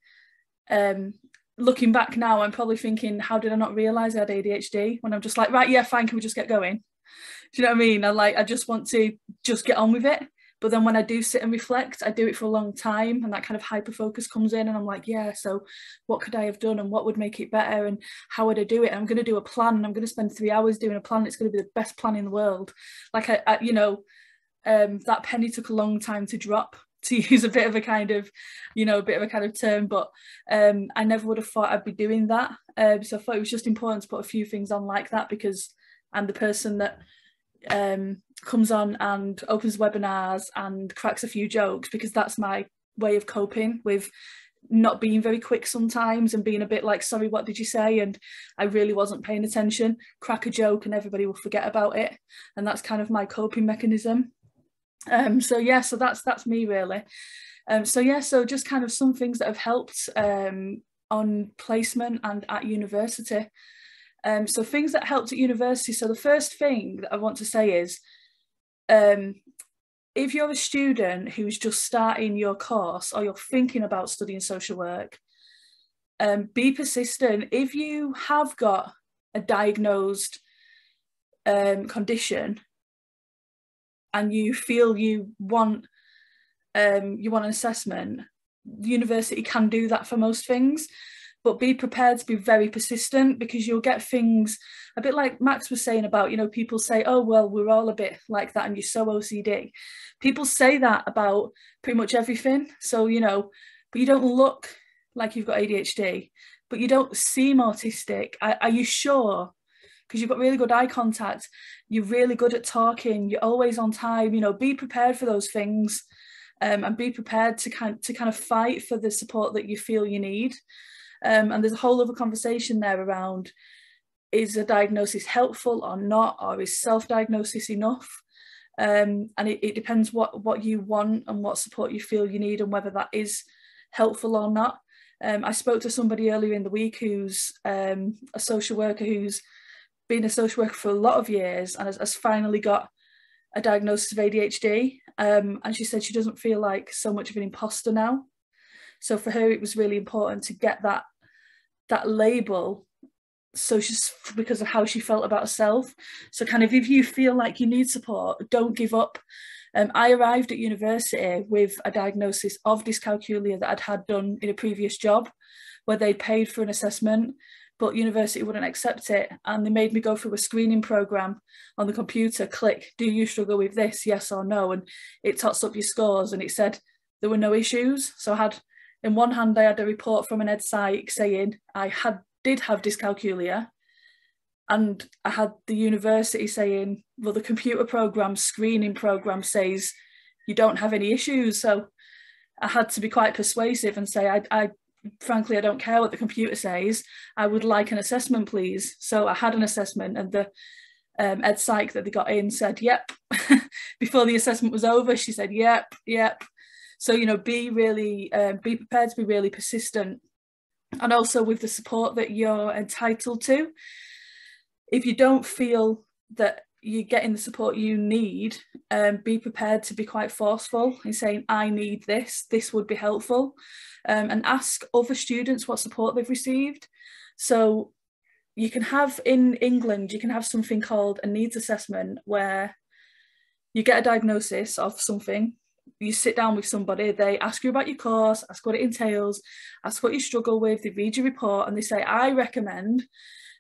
looking back now, I'm probably thinking, how did I not realise I had ADHD, when I'm just like, right, yeah, fine, can we just get going? Do you know what I mean? I just want to just get on with it. But then when I do sit and reflect, I do it for a long time, and that kind of hyper focus comes in, and I'm like, yeah, so what could I have done, and what would make it better, and how would I do it? And I'm going to do a plan, and I'm going to spend 3 hours doing a plan. It's going to be the best plan in the world. Like that penny took a long time to drop, to use a bit of a kind of, a bit of a kind of term, but I never would have thought I'd be doing that. So I thought it was just important to put a few things on like that, because I'm the person that comes on and opens webinars and cracks a few jokes, because that's my way of coping with not being very quick sometimes and being a bit like, sorry, what did you say? And I really wasn't paying attention. Crack a joke and everybody will forget about it. And that's kind of my coping mechanism. So that's me really. So just kind of some things that have helped on placement and at university. So things that helped at university. So the first thing that I want to say is, if you're a student who's just starting your course or you're thinking about studying social work, be persistent. If you have got a diagnosed condition and you feel you want an assessment, the university can do that for most things. But be prepared to be very persistent, because you'll get things a bit like Max was saying about, people say, oh, well, we're all a bit like that and you're so OCD. People say that about pretty much everything. So, but you don't look like you've got ADHD, but you don't seem autistic. Are you sure? Because you've got really good eye contact. You're really good at talking. You're always on time. Be prepared for those things, and be prepared to kind of fight for the support that you feel you need. And there's a whole other conversation there around, is a diagnosis helpful or not, or is self-diagnosis enough? And it depends what you want and what support you feel you need and whether that is helpful or not. I spoke to somebody earlier in the week who's a social worker who's been a social worker for a lot of years and has finally got a diagnosis of ADHD. And she said she doesn't feel like so much of an imposter now. So for her, it was really important to get that label, so she's, because of how she felt about herself. So kind of, if you feel like you need support, don't give up. I arrived at university with a diagnosis of dyscalculia that I'd had done in a previous job, where they paid for an assessment, but university wouldn't accept it. And they made me go through a screening program on the computer, click, do you struggle with this, yes or no? And it tots up your scores, and it said there were no issues. So I had, in one hand, I had a report from an ed psych saying I did have dyscalculia, and I had the university saying, well, the computer program, screening program says you don't have any issues. So I had to be quite persuasive and say, I frankly, I don't care what the computer says. I would like an assessment, please. So I had an assessment, and the ed psych that they got in said, yep. Before the assessment was over, she said, yep. So, be prepared to be really persistent. And also with the support that you're entitled to. If you don't feel that you're getting the support you need, be prepared to be quite forceful in saying, I need this would be helpful. And ask other students what support they've received. So you can have, in England, you can have something called a needs assessment, where you get a diagnosis of something, you sit down with somebody, they ask you about your course, ask what it entails, ask what you struggle with, they read your report, and they say, I recommend,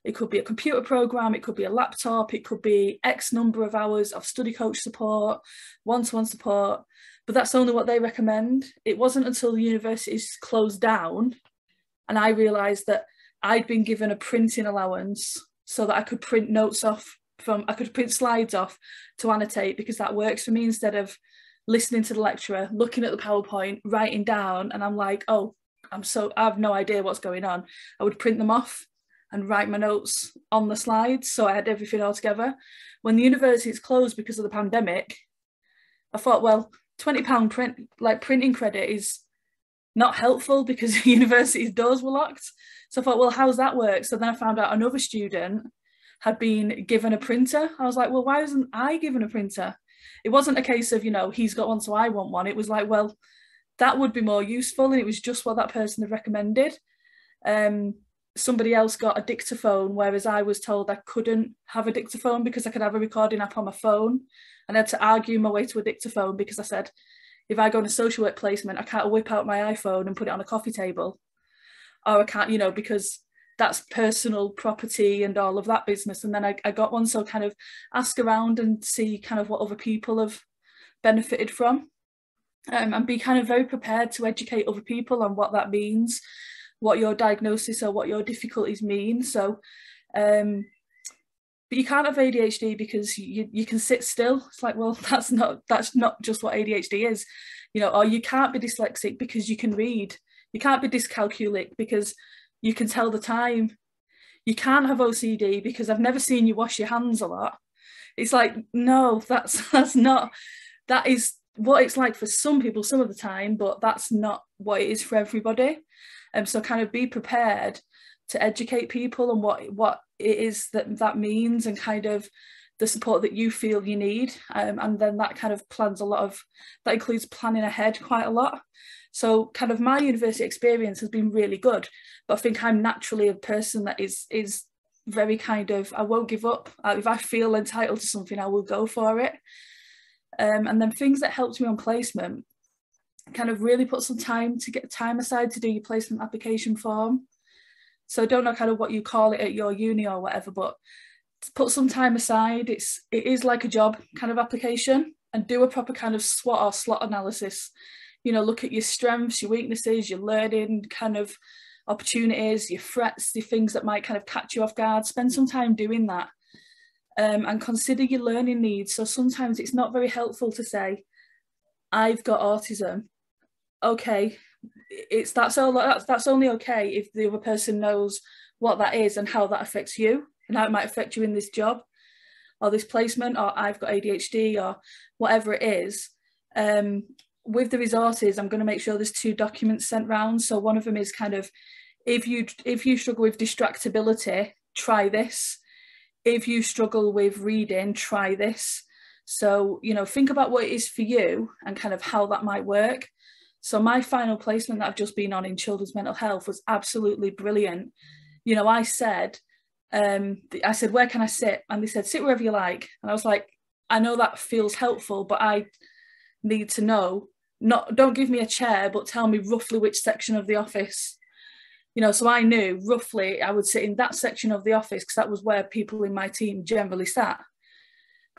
it could be a computer program, it could be a laptop, it could be X number of hours of study coach support, one-to-one support, but that's only what they recommend. It wasn't until the universities closed down and I realised that I'd been given a printing allowance so that I could print notes off I could print slides off to annotate, because that works for me, instead of listening to the lecturer, looking at the PowerPoint, writing down, and I'm like, oh, I have no idea what's going on. I would print them off and write my notes on the slides, so I had everything all together. When the universities closed because of the pandemic, I thought, well, £20 printing credit is not helpful because the university's doors were locked. So I thought, well, how's that work? So then I found out another student had been given a printer. I was like, well, why wasn't I given a printer? It wasn't a case of, he's got one, so I want one. It was like, well, that would be more useful. And it was just what that person had recommended. Somebody else got a dictaphone, whereas I was told I couldn't have a dictaphone because I could have a recording app on my phone. And I had to argue my way to a dictaphone, because I said, if I go on a social work placement, I can't whip out my iPhone and put it on a coffee table. Or I can't, because that's personal property and all of that business. And then I got one. So kind of ask around and see kind of what other people have benefited from. and be kind of very prepared to educate other people on what that means, what your diagnosis or what your difficulties mean. So, but you can't have ADHD because you can sit still. It's like, well, that's not just what ADHD is, or you can't be dyslexic because you can read. You can't be dyscalculic because you can tell the time. You can't have OCD because I've never seen you wash your hands a lot. It's like, no, that's not, that is what it's like for some people some of the time, but that's not what it is for everybody. So kind of be prepared to educate people on what it is that means, and kind of the support that you feel you need. And then that kind of that includes planning ahead quite a lot. So kind of my university experience has been really good, but I think I'm naturally a person that is very kind of, I won't give up. If I feel entitled to something, I will go for it. And then things that helped me on placement, kind of really put some time to get time aside to do your placement application form. So I don't know kind of what you call it at your uni or whatever, but put some time aside. It is like a job kind of application, and do a proper kind of SWOT or slot analysis. Look at your strengths, your weaknesses, your learning kind of opportunities, your threats, the things that might kind of catch you off guard. Spend some time doing that, and consider your learning needs. So sometimes it's not very helpful to say, I've got autism. Okay, that's only okay if the other person knows what that is and how that affects you, and how it might affect you in this job or this placement, or I've got ADHD or whatever it is. With the resources, I'm going to make sure there's 2 documents sent round. So one of them is kind of, if you struggle with distractibility, try this. If you struggle with reading, try this. So, think about what it is for you and kind of how that might work. So my final placement that I've just been on in children's mental health was absolutely brilliant. I said, where can I sit? And they said, sit wherever you like. And I was like, I know that feels helpful, but I need to know, don't give me a chair, but tell me roughly which section of the office. So I knew roughly I would sit in that section of the office because that was where people in my team generally sat.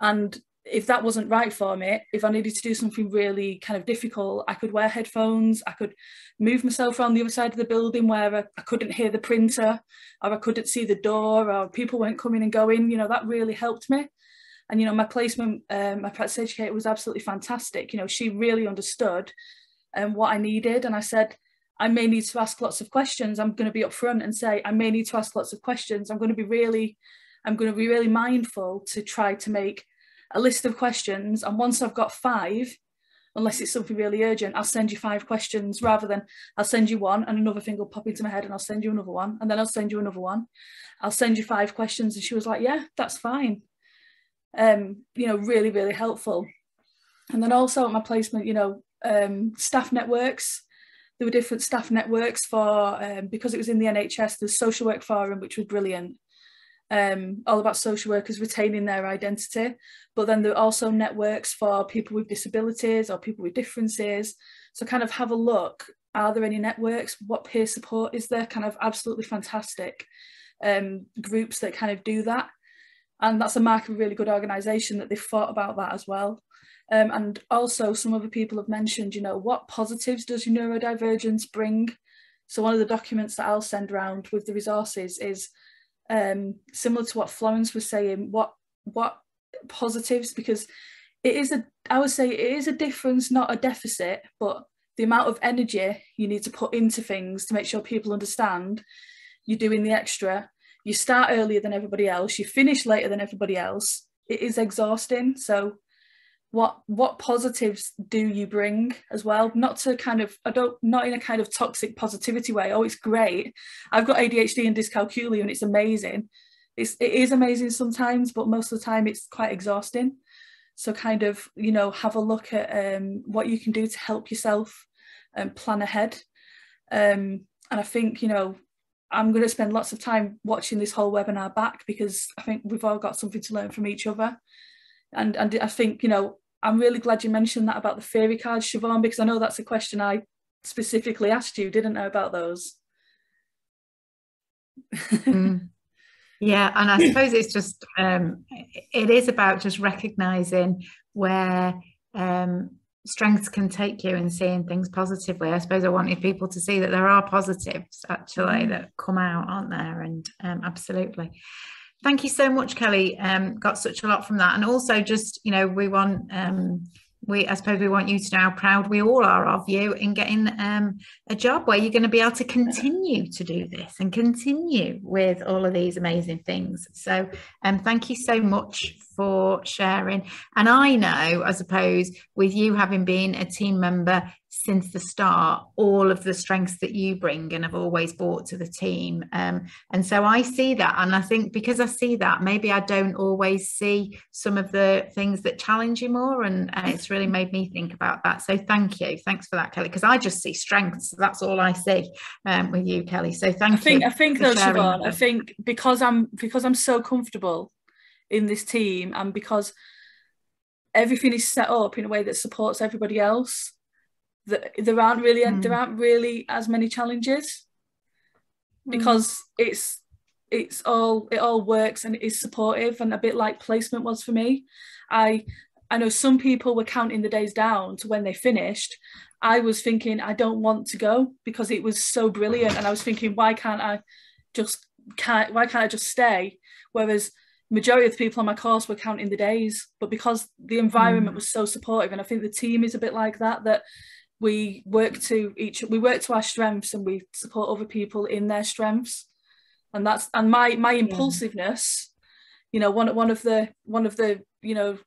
And if that wasn't right for me, if I needed to do something really kind of difficult, I could wear headphones, I could move myself around the other side of the building where I couldn't hear the printer, or I couldn't see the door, or people weren't coming and going. That really helped me. And, my placement, my practice educator was absolutely fantastic. She really understood what I needed. And I said, I may need to ask lots of questions. I'm going to be upfront and say, I may need to ask lots of questions. I'm going to be really mindful to try to make a list of questions. And once I've got 5, unless it's something really urgent, I'll send you 5 questions, rather than I'll send you one and another thing will pop into my head and I'll send you another one. And then I'll send you another one. I'll send you 5 questions. And she was like, yeah, that's fine. Really, really helpful. And then also at my placement, staff networks. There were different staff networks for, because it was in the NHS, the social work forum, which was brilliant. All about social workers retaining their identity. But then there are also networks for people with disabilities or people with differences. So kind of have a look, are there any networks? What peer support is there? Kind of absolutely fantastic groups that kind of do that. And that's a mark of a really good organisation that they've thought about that as well. And also some other people have mentioned, what positives does your neurodivergence bring? So one of the documents that I'll send around with the resources is similar to what Florence was saying, what positives, because I would say it is a difference, not a deficit, but the amount of energy you need to put into things to make sure people understand you're doing the extra. You start earlier than everybody else, you finish later than everybody else. It is exhausting. So what positives do you bring as well? Not in a kind of toxic positivity way. Oh, it's great, I've got ADHD and dyscalculia and it's amazing. It is amazing sometimes, but most of the time it's quite exhausting. So kind of, have a look at what you can do to help yourself and plan ahead. And I think, I'm going to spend lots of time watching this whole webinar back, because I think we've all got something to learn from each other. And I think, I'm really glad you mentioned that about the theory cards, Siobhan, because I know that's a question I specifically asked you, didn't know about those. Yeah, and I suppose it's just, it is about just recognising where strengths can take you and seeing things positively. I suppose I wanted people to see that there are positives actually that come out, aren't there? And absolutely. Thank you so much, Kelly. Got such a lot from that. And also just, you know, we want, I suppose we want you to know how proud we all are of you in getting a job where you're going to be able to continue to do this and continue with all of these amazing things. So thank you so much for sharing. And I know, I suppose, with you having been a team member since the start, all of the strengths that you bring and have always brought to the team. And so I see that. And I think because I see that, maybe I don't always see some of the things that challenge you more. And it's really made me think about that. So thank you. Thanks for that, Kelly, because I just see strengths. That's all I see with you, Kelly. So thank you. I think though, Siobhan, I think because I'm so comfortable in this team and because everything is set up in a way that supports everybody else, there aren't really as many challenges because it all works and it is supportive, and a bit like placement was for me. I know some people were counting the days down to when they finished. I was thinking I don't want to go because it was so brilliant, and I was thinking why can't I just stay? Whereas majority of the people on my course were counting the days, but because the environment was so supportive, and I think the team is a bit like that we work to our strengths and we support other people in their strengths. And my impulsiveness, you know, one of the you know,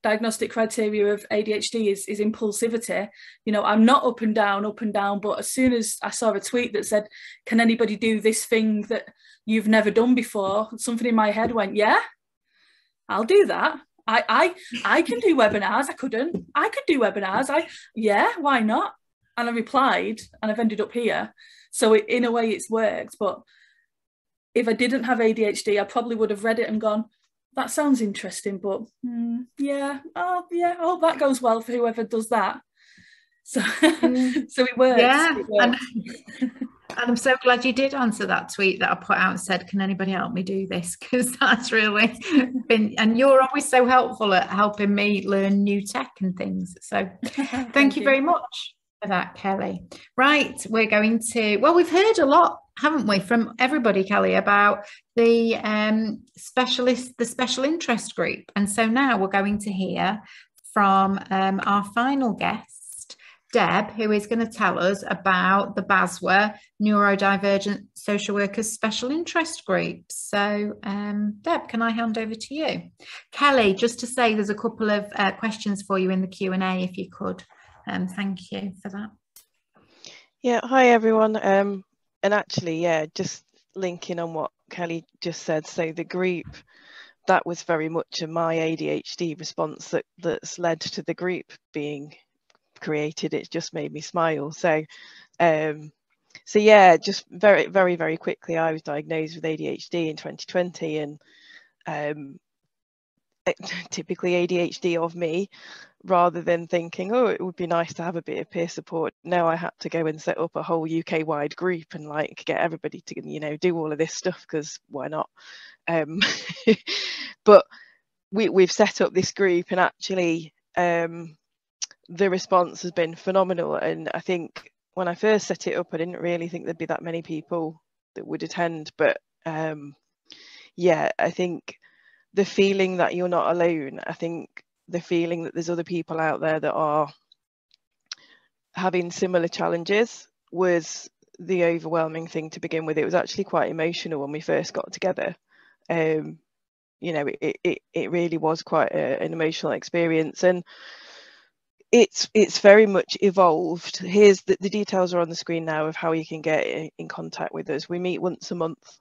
diagnostic criteria of ADHD is impulsivity. You know, I'm not up and down, but as soon as I saw a tweet that said, can anybody do this thing that you've never done before, something in my head went, yeah, I'll do that. I can do webinars. I could do webinars. Yeah, why not? And I replied, and I've ended up here. So in a way it's worked. But if I didn't have ADHD, I probably would have read it and gone, that sounds interesting, but yeah, I hope that goes well for whoever does that. So so it works. Yeah. It works. And I'm so glad you did answer that tweet that I put out and said, can anybody help me do this? Because that's really been, and you're always so helpful at helping me learn new tech and things. So thank you very much for that, Kelly. Right, we're going to, well, we've heard a lot, haven't we, from everybody, Kelly, about the special interest group. And so now we're going to hear from our final guest, Deb, who is going to tell us about the BASWA Neurodivergent Social Workers Special Interest Group. So, Deb, can I hand over to you? Kelly, just to say there's a couple of questions for you in the Q&A, if you could. Thank you for that. Yeah, hi everyone. And actually, yeah, just linking on what Kelly just said. So the group, that was very much a my ADHD response that's led to the group being created. It just made me smile. So yeah, just very, very, very quickly, I was diagnosed with ADHD in 2020, and typically ADHD of me, rather than thinking, oh, it would be nice to have a bit of peer support. No, I had to go and set up a whole UK wide group and like get everybody to, you know, do all of this stuff, because why not? But we've set up this group, and actually the response has been phenomenal. And I think when I first set it up, I didn't really think there'd be that many people that would attend. But yeah, I think the feeling that you're not alone, I think the feeling that there's other people out there that are having similar challenges was the overwhelming thing to begin with. It was actually quite emotional when we first got together. You know, it really was quite an emotional experience, and it's very much evolved. Here's the details are on the screen now of how you can get in contact with us. We meet once a month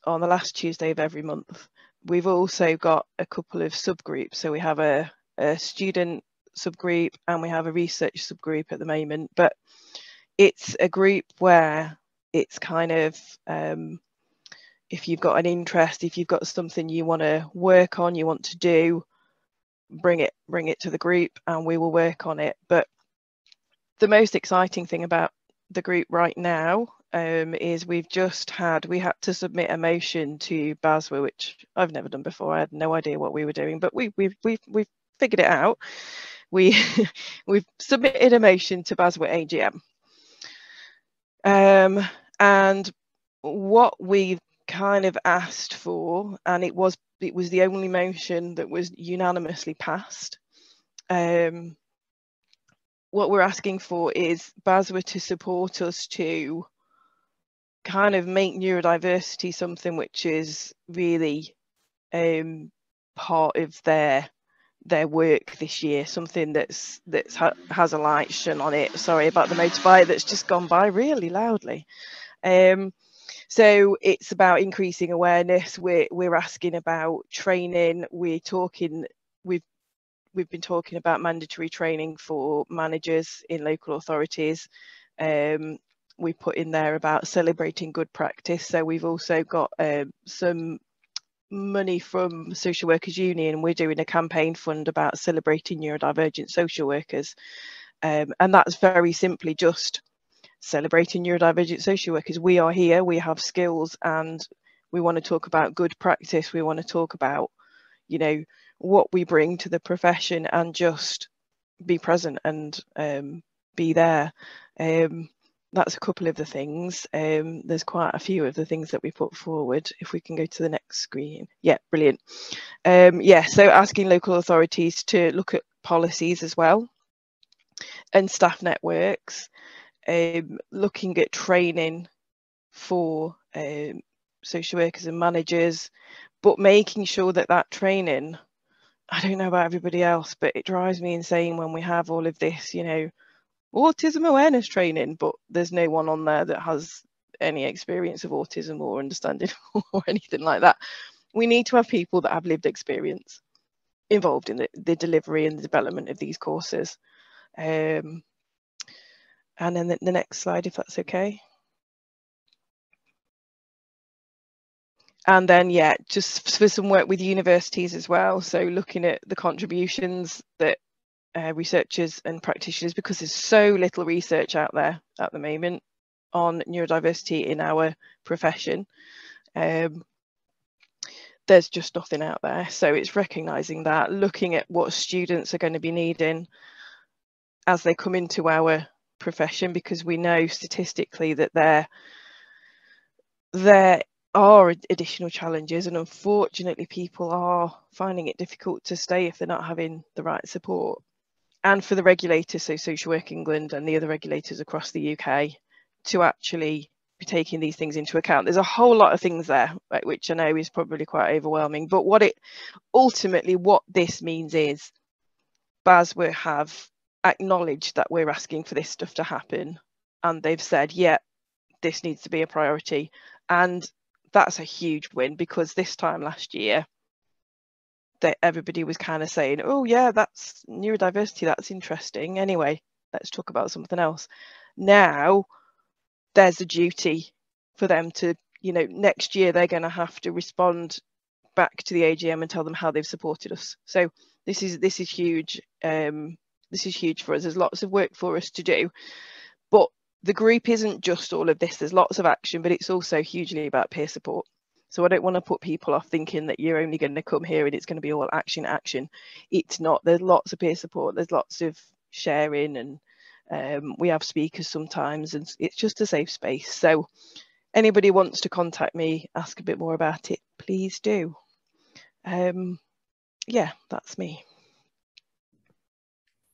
on the last Tuesday of every month. We've also got a couple of subgroups. So we have a student subgroup and we have a research subgroup at the moment, but it's a group where it's kind of, if you've got an interest, if you've got something you want to work on, you want to do, bring it to the group and we will work on it. But the most exciting thing about the group right now is we had to submit a motion to BASWA, which I've never done before. I had no idea what we were doing, but we've figured it out. we've submitted a motion to BASW AGM, and what we've kind of asked for, and it was the only motion that was unanimously passed. What we're asking for is BASW to support us to kind of make neurodiversity something which is really part of their work this year, something that's has a light shone on it. Sorry about the motorbike that's just gone by really loudly. So it's about increasing awareness. We're asking about training. We've been talking about mandatory training for managers in local authorities. We put in there about celebrating good practice. So we've also got some money from Social Workers Union. We're doing a campaign fund about celebrating neurodivergent social workers. And that's very simply just celebrating neurodivergent social workers. We are here, we have skills, and we want to talk about good practice. We want to talk about, you know, what we bring to the profession, and just be present and be there. That's a couple of the things. There's quite a few of the things that we put forward. If we can go to the next screen. Yeah, brilliant. Yeah, so asking local authorities to look at policies as well, and staff networks, looking at training for social workers and managers, but making sure that that training, I don't know about everybody else, but it drives me insane when we have all of this, you know, autism awareness training, but there's no one on there that has any experience of autism or understanding or anything like that. We need to have people that have lived experience involved in the delivery and the development of these courses. And then the next slide, if that's okay. And then, yeah, just for some work with universities as well. So looking at the contributions that researchers and practitioners, because there's so little research out there at the moment on neurodiversity in our profession. There's just nothing out there. So it's recognising that, looking at what students are going to be needing as they come into our profession, because we know statistically that there are additional challenges, and unfortunately people are finding it difficult to stay if they're not having the right support. And for the regulators, so Social Work England and the other regulators across the UK, to actually be taking these things into account. There's a whole lot of things there, which I know is probably quite overwhelming, but what this means is BASW have acknowledged that we're asking for this stuff to happen, and they've said, yeah, this needs to be a priority. And that's a huge win, because this time last year that everybody was kind of saying, oh yeah, that's neurodiversity, that's interesting, anyway, let's talk about something else. Now there's a duty for them to, you know, next year they're going to have to respond back to the AGM and tell them how they've supported us. So this is huge. This is huge for us. There's lots of work for us to do, but the group isn't just all of this. There's lots of action, but it's also hugely about peer support. So I don't want to put people off thinking that you're only going to come here and it's going to be all action. It's not. There's lots of peer support. There's lots of sharing, and we have speakers sometimes, and it's just a safe space. So anybody wants to contact me, ask a bit more about it, please do. Yeah, that's me.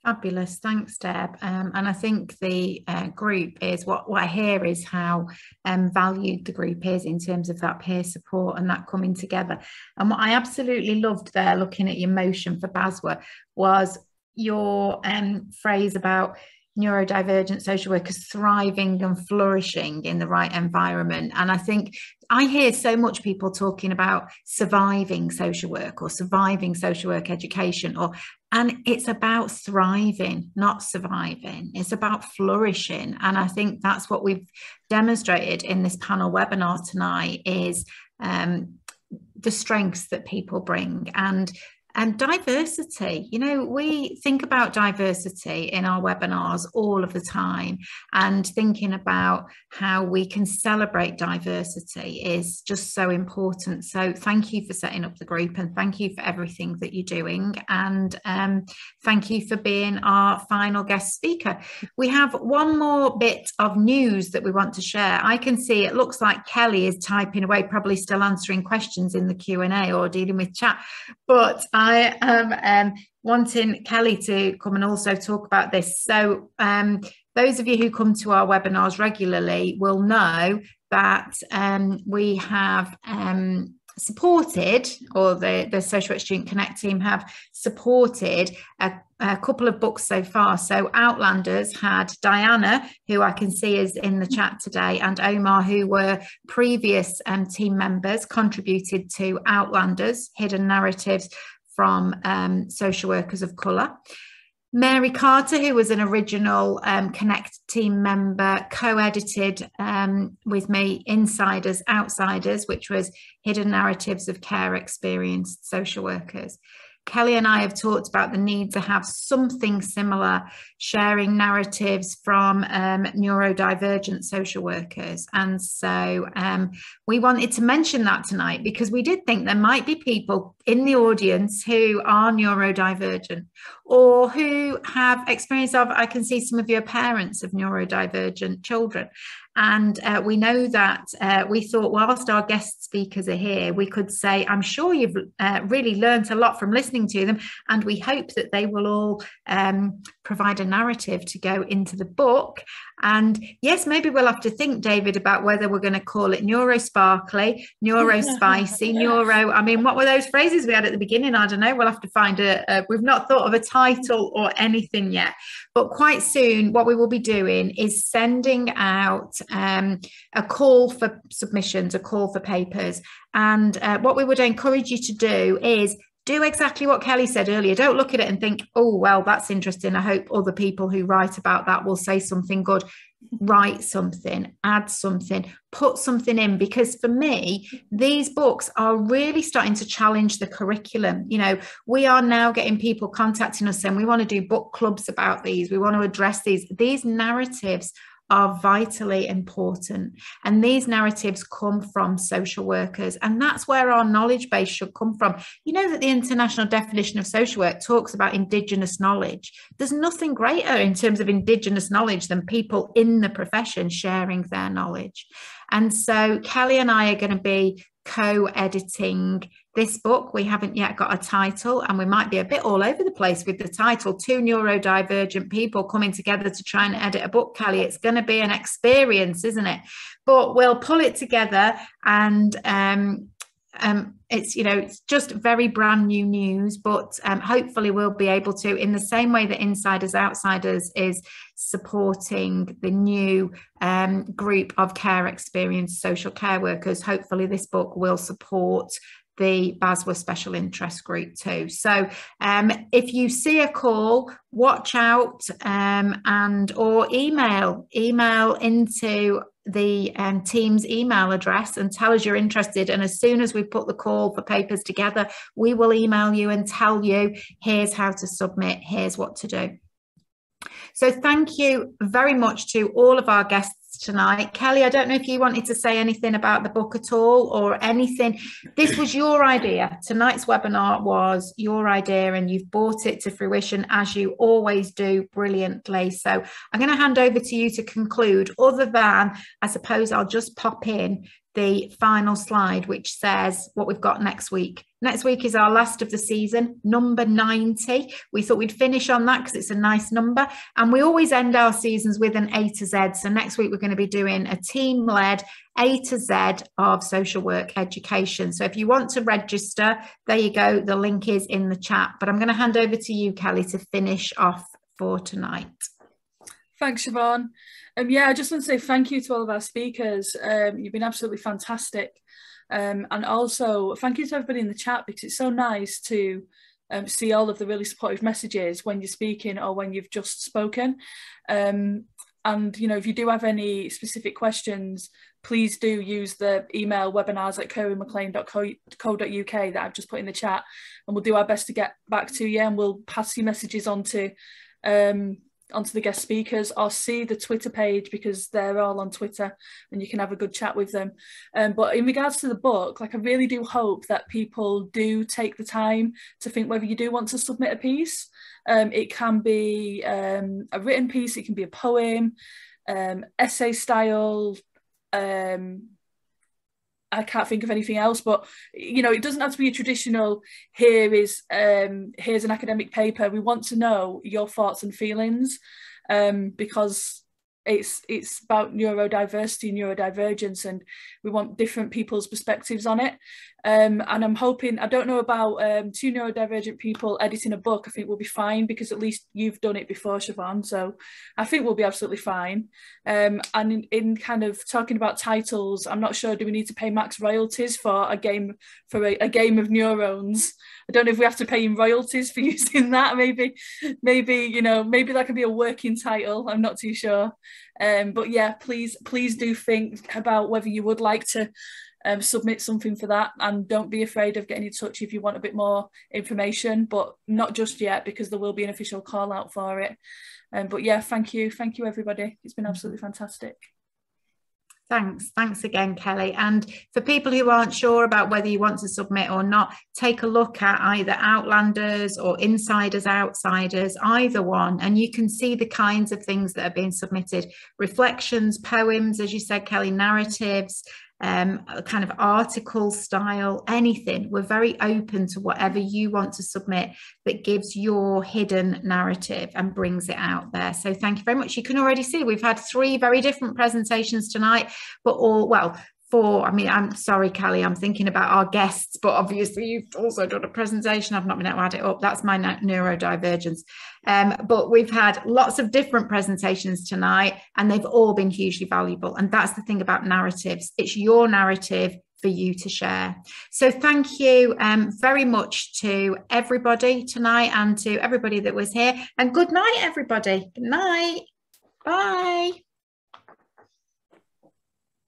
Fabulous, thanks Deb. And I think the group is, what I hear is how valued the group is in terms of that peer support and that coming together. And what I absolutely loved there, looking at your motion for BASW, was your phrase about neurodivergent social workers thriving and flourishing in the right environment. And I think I hear so much people talking about surviving social work or surviving social work education, and it's about thriving, not surviving. It's about flourishing. And I think that's what we've demonstrated in this panel webinar tonight, is the strengths that people bring. And And diversity, you know, we think about diversity in our webinars all of the time, and thinking about how we can celebrate diversity is just so important. So thank you for setting up the group, and thank you for everything that you're doing. And thank you for being our final guest speaker. We have one more bit of news that we want to share. I can see it looks like Kelly is typing away, probably still answering questions in the Q&A or dealing with chat, but I am wanting Kelly to come and also talk about this. So those of you who come to our webinars regularly will know that we have supported, or the Social Work Student Connect team have supported a couple of books so far. So Outlanders had Diana, who I can see is in the chat today, and Omar, who were previous team members, contributed to Outlanders, Hidden Narratives from social workers of colour. Mary Carter, who was an original Connect team member, co-edited with me Insiders, Outsiders, which was Hidden Narratives of Care Experienced Social Workers. Kelly and I have talked about the need to have something similar, sharing narratives from neurodivergent social workers. And so we wanted to mention that tonight, because we did think there might be people in the audience who are neurodivergent, or who have experience of, I can see some of your parents of neurodivergent children. And we know that we thought, whilst our guest speakers are here, we could say, I'm sure you've really learned a lot from listening to them, and we hope that they will all provide a narrative to go into the book. And yes, maybe we'll have to think, David, about whether we're going to call it neuro-sparkly, neuro-spicy, neuro, I mean, what were those phrases we had at the beginning? I don't know. We'll have to find we've not thought of a title or anything yet. But quite soon, what we will be doing is sending out a call for submissions, a call for papers. And what we would encourage you to do is do exactly what Kelly said earlier. Don't look at it and think, oh, well, that's interesting. I hope other people who write about that will say something good. Write something, add something, put something in, because for me, these books are really starting to challenge the curriculum. You know, we are now getting people contacting us saying, we want to do book clubs about these. We want to address these narratives are vitally important, and these narratives come from social workers, and that's where our knowledge base should come from. You know that the international definition of social work talks about Indigenous knowledge. There's nothing greater in terms of Indigenous knowledge than people in the profession sharing their knowledge. And so Kelly and I are going to be co-editing this book. We haven't yet got a title, and we might be a bit all over the place with the title. Two neurodivergent people coming together to try and edit a book, Kelly. It's going to be an experience, isn't it? But we'll pull it together, and it's, you know, it's just very brand new news, but hopefully we'll be able to, in the same way that Insiders Outsiders is supporting the new group of care experienced social care workers, hopefully this book will support the BASWA Special Interest Group too. So if you see a call, watch out, and or email into the team's email address and tell us you're interested. And as soon as we put the call for papers together, we will email you and tell you, here's how to submit, here's what to do. So thank you very much to all of our guests tonight. Kelly, I don't know if you wanted to say anything about the book at all or anything. This was your idea. Tonight's webinar was your idea, and you've brought it to fruition, as you always do, brilliantly. So I'm going to hand over to you to conclude, other than, I suppose I'll just pop in the final slide, which says what we've got next week. Next week is our last of the season, number 90. We thought we'd finish on that because it's a nice number. And we always end our seasons with an A to Z. So next week, we're going to be doing a team-led A to Z of social work education. So if you want to register, there you go. The link is in the chat. But I'm going to hand over to you, Kelly, to finish off for tonight. Thanks, Siobhan. Yeah, I just want to say thank you to all of our speakers. You've been absolutely fantastic. And also thank you to everybody in the chat, because it's so nice to see all of the really supportive messages when you're speaking or when you've just spoken. And, you know, if you do have any specific questions, please do use the email webinars@kerwinmclean.co.uk that I've just put in the chat, and we'll do our best to get back to you, and we'll pass your messages on to onto the guest speakers, or see the Twitter page, because they're all on Twitter and you can have a good chat with them. But in regards to the book, like, I really do hope that people do take the time to think whether you do want to submit a piece. It can be a written piece, it can be a poem, essay style, I can't think of anything else, but, you know, it doesn't have to be a traditional, here's an academic paper. We want to know your thoughts and feelings, because it's about neurodiversity and neurodivergence, and we want different people's perspectives on it. And I'm hoping, I don't know about 2 neurodivergent people editing a book. I think we'll be fine, because at least you've done it before, Siobhan, so I think we'll be absolutely fine. And in kind of talking about titles, I'm not sure, do we need to pay Max royalties for a game of neurons? I don't know if we have to pay him royalties for using that. Maybe, you know, maybe that could be a working title. I'm not too sure. But yeah, please do think about whether you would like to submit something for that, and don't be afraid of getting in touch if you want a bit more information, but not just yet, because there will be an official call out for it. But yeah, thank you everybody. It's been absolutely fantastic. Thanks again, Kelly. And for people who aren't sure about whether you want to submit or not, take a look at either Outlanders or Insiders, Outsiders, either one, and you can see the kinds of things that are being submitted: reflections, poems, as you said, Kelly, narratives, kind of article style, anything. We're very open to whatever you want to submit that gives your hidden narrative and brings it out there. So thank you very much. You can already see we've had 3 very different presentations tonight, but all, well, 4. I mean, I'm sorry, Kelly, I'm thinking about our guests, but obviously you've also done a presentation. I've not been able to add it up. That's my neurodivergence. But we've had lots of different presentations tonight, and they've all been hugely valuable. And that's the thing about narratives. It's your narrative for you to share. So thank you very much to everybody tonight, and to everybody that was here. And good night, everybody. Good night. Bye.